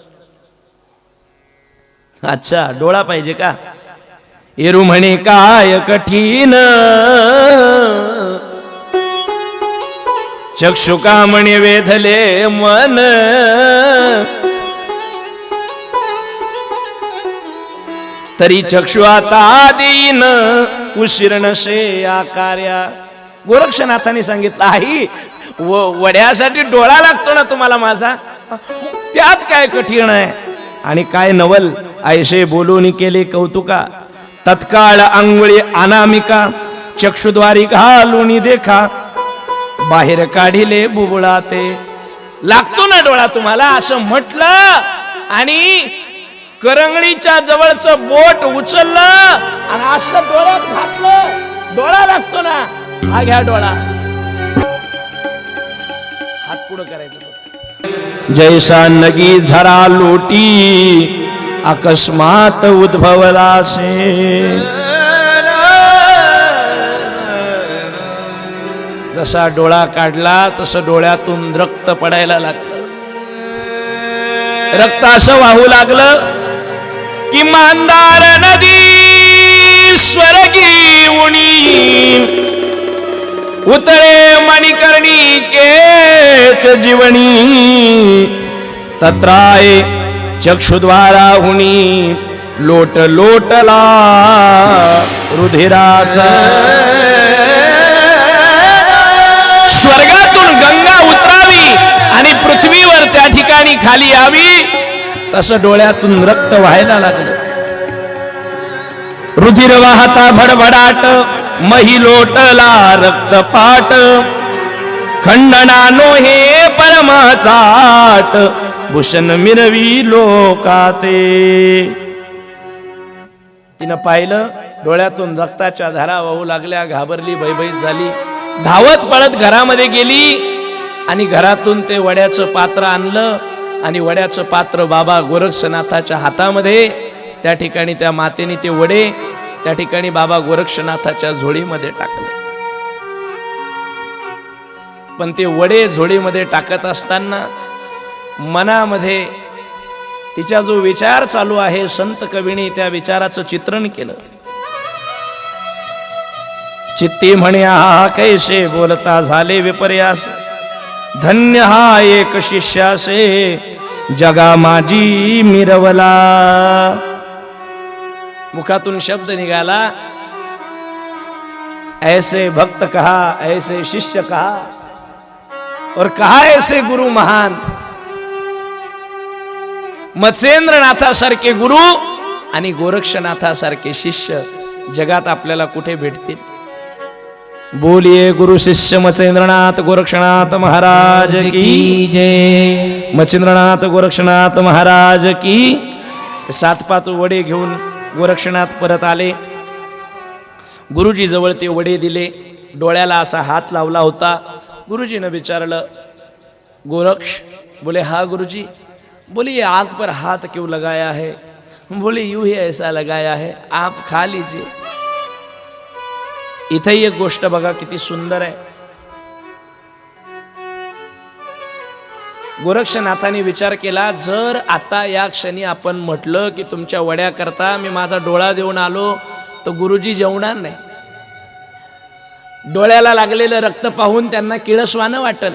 अच्छा डोळा पाहिजे का? एरू म्हणे काय कठीण, चक्षुका म्हणे वेधले मन, तरी चक्षु आता देईन उशीर नसे आकार्या. गोरक्षनाथांनी सांगितलं आई वड्यासाठी डोळा लागतो ना तुम्हाला माझा, त्यात काय कठीण आहे आणि काय नवल. ऐसे बोलून केले कौतुका, तत्काळ अंगुळी अनामिका, चक्षुद्वारी घालून देखा, बाहेर काढिले बुबुळा ते. लागतो ना डोळा तुम्हाला असं म्हटलं आणि करंगळीच्या जवळचं बोट उचललं आणि असं डोळ्यात घातलं. डोळा लागतो ना, हा घ्या डोळा. हात पुढं करायचं. जैसा नगी झरा लोटी, अकस्मात उद्भवलासे, जसा डोळा काढला तसं डोळ्यातून रक्त पडायला लागलं. रक्त असं वाहू लागलं की मांदार नदी स्वर्गी उणी, उतळे मणिकर्णी केच जीवनी, तत्राय चक्षुद्वारा हुनी लोट लोटला रुधिराचा. स्वर्गातून गंगा उतरावी आणि पृथ्वीवर त्या ठिकाणी खाली यावी, तसं डोळ्यातून रक्त व्हायला लागलं. रुधिर वाहता भडभडाट, मही लोटला रक्तपाट, खंडनानो हे परमाचाट भूषण मिरवी लोकाते. तिनं पाहिलं, डोळ्यातून रक्ताच्या धारा वाहू लागल्या, घाबरली, भयभीत झाली, धावत पळत घरामध्ये गेली आणि घरातून ते वड्याचं पात्र आणलं आणि वड्याचं पात्र बाबा गोरक्षनाथाच्या हातामध्ये, त्या ठिकाणी त्या मातेने ते वडे त्या ठिकाणी बाबा गोरक्षनाथाच्या झोळीमध्ये टाकले. पण ते वडे झोळीमध्ये टाकत असताना मनामध्ये तिचा जो विचार चालू आहे, संत कवीने त्या विचाराचं चित्रण केलं. चित्ती म्हणे हा कैसे बोलता झाले विपर्यास, धन्य हा एक शिष्यासे जगा माझी मिरवला. मुखातून शब्द निघाला, ऐसे भक्त कहा, ऐसे शिष्य कहा, और कहा ऐसे गुरु महान. मत्स्येंद्रनाथासारखे गुरु आणि गोरक्षनाथासारखे शिष्य जगात आपल्याला कुठे भेटतील. बोलिए गुरु शिष्य मत्स्येंद्रनाथ गोरक्षनाथ महाराज की जय. मत्स्येंद्रनाथ गोरक्षनाथ महाराज की. 7-5 वडे घेऊन गोरक्षनाथ परत आले. गुरुजी जवळ ते वडे दिले. डोळ्याला असा हात लावला होता. गुरुजीने विचारलं, गोरक्ष? बोले हाँ गुरुजी. बोले ये आंख पर हाथ क्यों लगाया है? बोले यूं ही ऐसा लगाया है, आप खा लीजिए. इथेही एक गोष्ट बघा किती सुंदर आहे. गोरक्षनाथाने विचार केला, जर आता या क्षणी आपण म्हटलं की तुमच्या वड्याकरता मी माझा डोळा देऊन आलो, तर गुरुजी जेवणार नाही. डोळ्याला लागलेलं रक्त पाहून त्यांना किळसवानं वाटल,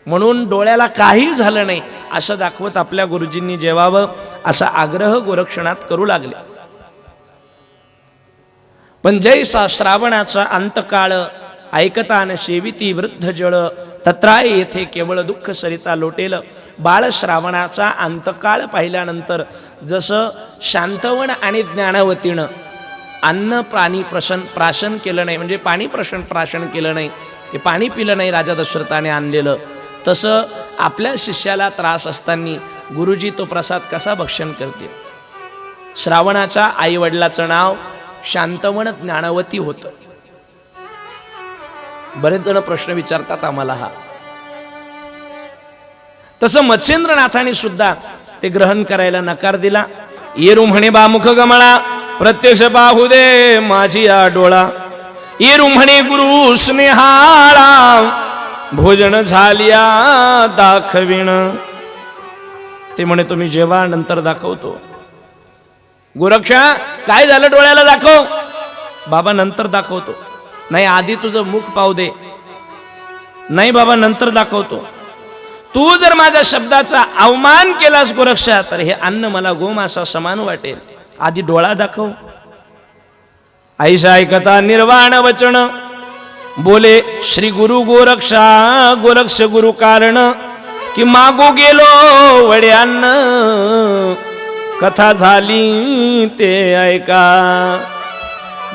म्हणून डोळ्याला काही झालं नाही असं दाखवत आपल्या गुरुजींनी जेवावं असा आग्रह गोरक्षनाथ करू लागले. पण जैसा श्रावणाचा अंतकाळ ऐकतान सेविती वृद्ध जळ, तत्राय येथे केवळ दुःख सरिता लोटेल. बाळ श्रावणाचा अंतकाळ पाहिल्यानंतर जसं शांतवण आणि ज्ञानावतीनं अन्न प्राणी प्राशन केलं नाही, म्हणजे पाणी प्राशन केलं नाही, ते पाणी पिलं नाही राजा दशरथाने आणलेलं, तसं आपल्या शिष्याला त्रास असताना गुरुजी तो प्रसाद कसा भक्षण करतील. श्रावणाच्या आई वडिलाचं नाव शांतवण ज्ञानवती होतं. बरेच जण प्रश्न विचारतात आम्हाला हा. तसं मत्स्येंद्रनाथाने सुद्धा ते ग्रहण करायला नकार दिला. येरू म्हणे बामुख गमळा, प्रत्यक्ष पाहू दे माझी या डोळा. येरू म्हणे गुरु स्नेहाळा, भोजन झालिया दाखविण. ते म्हणे तुम्ही जेव्हा नंतर दाखवतो. गोरक्षा काय झालं डोळ्याला दाखव. बाबा नंतर दाखवतो. नाही आधी तुझं मुख पाहू दे. नाही बाबा नंतर दाखवतो. तू जर माझ्या शब्दाचा अवमान केलास गोरक्षा, तर हे अन्न मला गोमासा समान वाटेल. आधी डोळा दाखव. ऐसा ऐकता निर्वाण वचन, बोले श्री गुरु गोरक्षा. गोरक्ष गुरु कारण की मागो गेलो वड्यान्न, कथा झाली ते ऐका.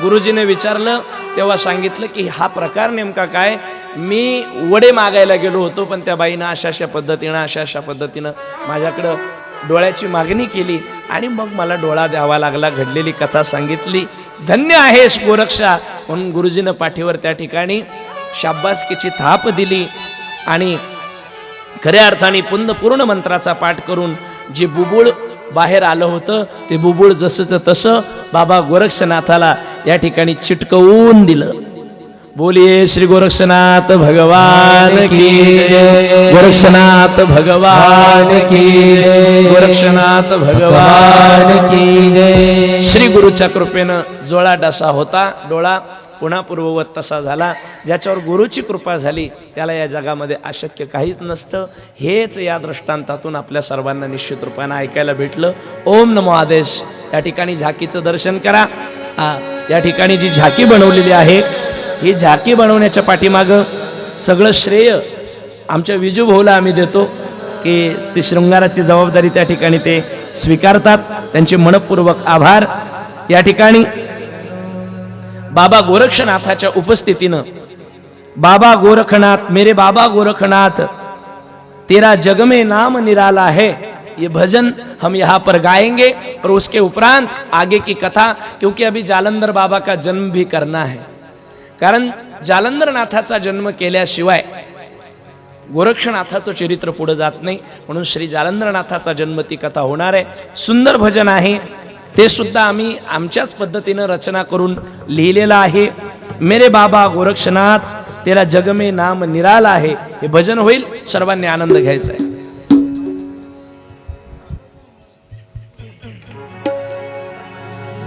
गुरुजीने विचारलं तेव्हा सांगितलं की हा प्रकार नेमका काय. मी वडे मागायला गेलो होतो, पण त्या बाईनं अशा पद्धतीनं माझ्याकडं डोळ्याची मागणी केली आणि मग मला डोळा द्यावा लागला. घडलेली कथा सांगितली. धन्य आहेस गोरक्षा म्हणून गुरुजीनं पाठीवर त्या ठिकाणी शाब्बासकीची थाप दिली आणि खऱ्या अर्थाने पूर्ण मंत्राचा पाठ करून जे बुबुळ बाहेर आलं होतं ते बुबुळ जसंच तसं बाबा गोरक्षनाथाला या ठिकाणी चिटकवून दिलं. बोलिए श्री गोरक्षनाथ भगवान की जय. गोरक्षनाथ भगवान की जय. गोरक्षनाथ भगवान की जय. श्री गुरुच्या कृपेनं जोळा डसा होता. डोळा पुन्हा पूर्ववत तसा झाला. ज्याच्यावर गुरुची कृपा झाली त्याला या जगामध्ये अशक्य काहीच नसतं. हेच या दृष्टांतातून आपल्या सर्वांना निश्चित रूपाने ऐकायला भेटलं. ओम नमो आदेश. या ठिकाणी झाकीचं दर्शन करा. या ठिकाणी जी झाकी बनवलेली आहे, ही झाकी बनवण्याच्या पाठीमागं सगळं श्रेय आमच्या विजू भाऊला आम्ही देतो की ती शृंगाराची जबाबदारी त्या ठिकाणी ते स्वीकारतात. त्यांचे मनपूर्वक आभार. या ठिकाणी बाबा गोरक्षनाथाच्या उपस्थितीनं बाबा गोरखनाथ, मेरे बाबा गोरखनाथ, तेरा जग में नाम निराला है। ये भजन हम यहाँ पर गाएंगे और उसके उपरांत आगे की कथा, क्योंकि अभी जालंधर बाबा का जन्म भी करना है। कारण जालंधरनाथाचा जन्म केल्याशिवाय गोरक्षनाथाचं चरित्र पुढे जात नाही, म्हणून श्री जालंधरनाथाचा जन्म ती कथा होणार आहे। सुंदर भजन आहे, ते सुद्धा आम्ही आमच्याच पद्धतीनं रचना करून लिहिलेलं आहे। मेरे बाबा गोरक्षनाथ, तेरा जग में नाम निराला है, हे भजन होईल, सर्वांनी आनंद घ्यायचा आहे।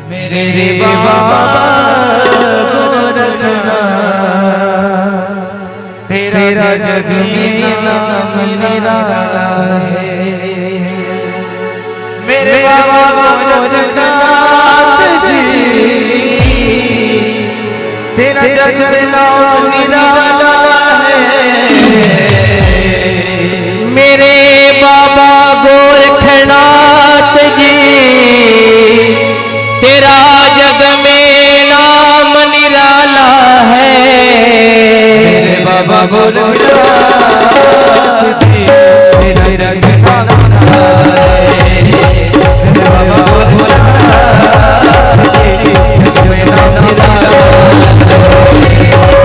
मेरे बाबा तेरा जग में नाम निराला है। मेरे बाबा गोरखनाथ जी, तेरा जग में नाम निराला है। मेरे बाबा गोरखनाथ जी, तेरा जग में नाम निराला है। मेरे बाबा गोरखनाथ जी, तेरा जग में नाम निराला है। मेरे बाबा गोरखनाथ जी, जग में नाम निराला है।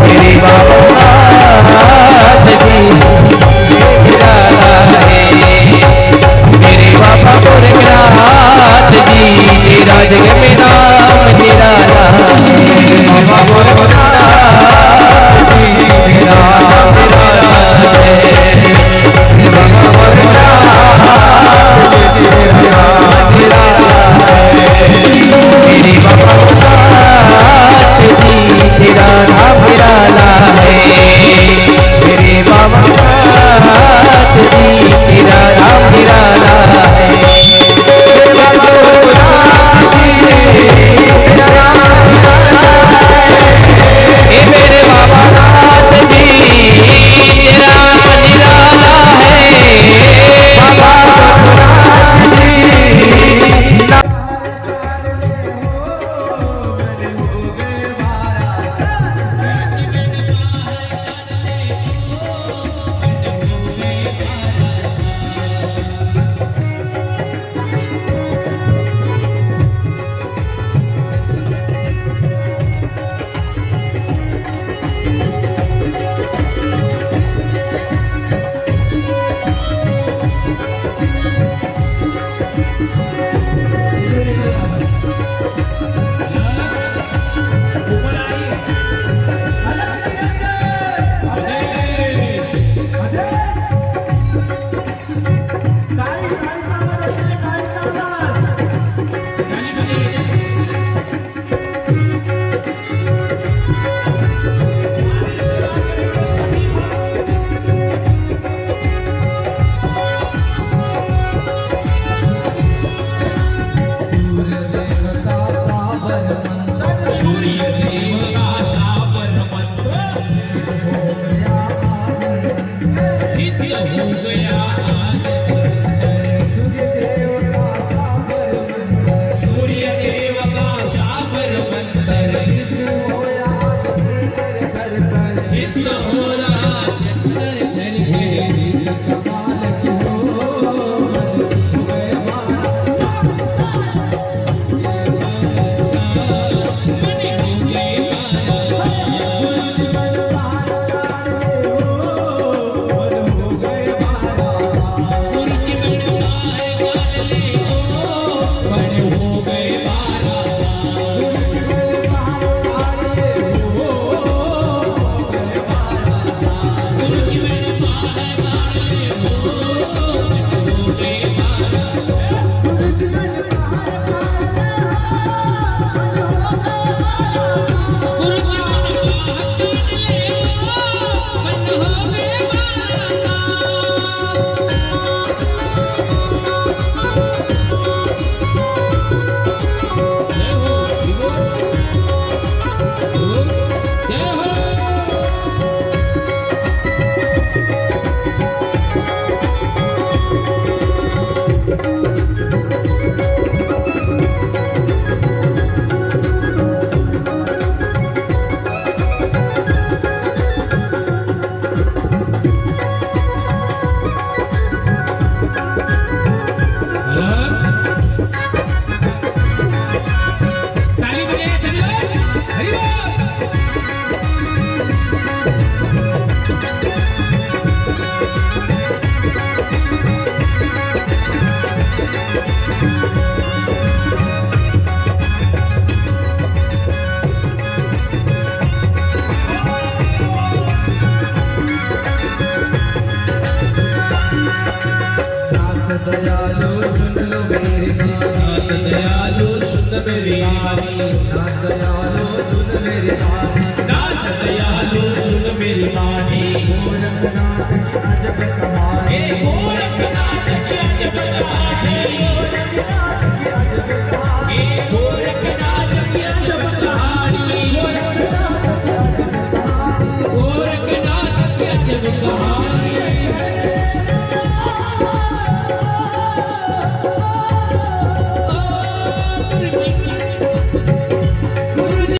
मेरे बाबा गोरखनाथ जी निराला है। मेरे बाबा गोरखनाथ जी, तेरा जग में नाम निराला है। बाबा गोरखनाथ जी, तेरा नाम निराला है। बाबा गोरखनाथ जी, तेरा नाम निराला है। मेरे बाबा गोरखनाथ जी, तेरा नाम निराला है। मेरे बाबा गोरखनाथ जी, तेरा नाम निराला है। हे मेरे बाबा नाथ जी, तेरा नाम निराला है। बाबा गोरखनाथ जी, दयालु सुन लो मेरी नाथ दयालु सुन मेरी वाणी नाथ दयालु सुन मेरी वाणी नाथ दयालु सुन मेरी वाणी गोरखनाथ की अजब कहानी गोरखनाथ की अजब कहानी गोरखनाथ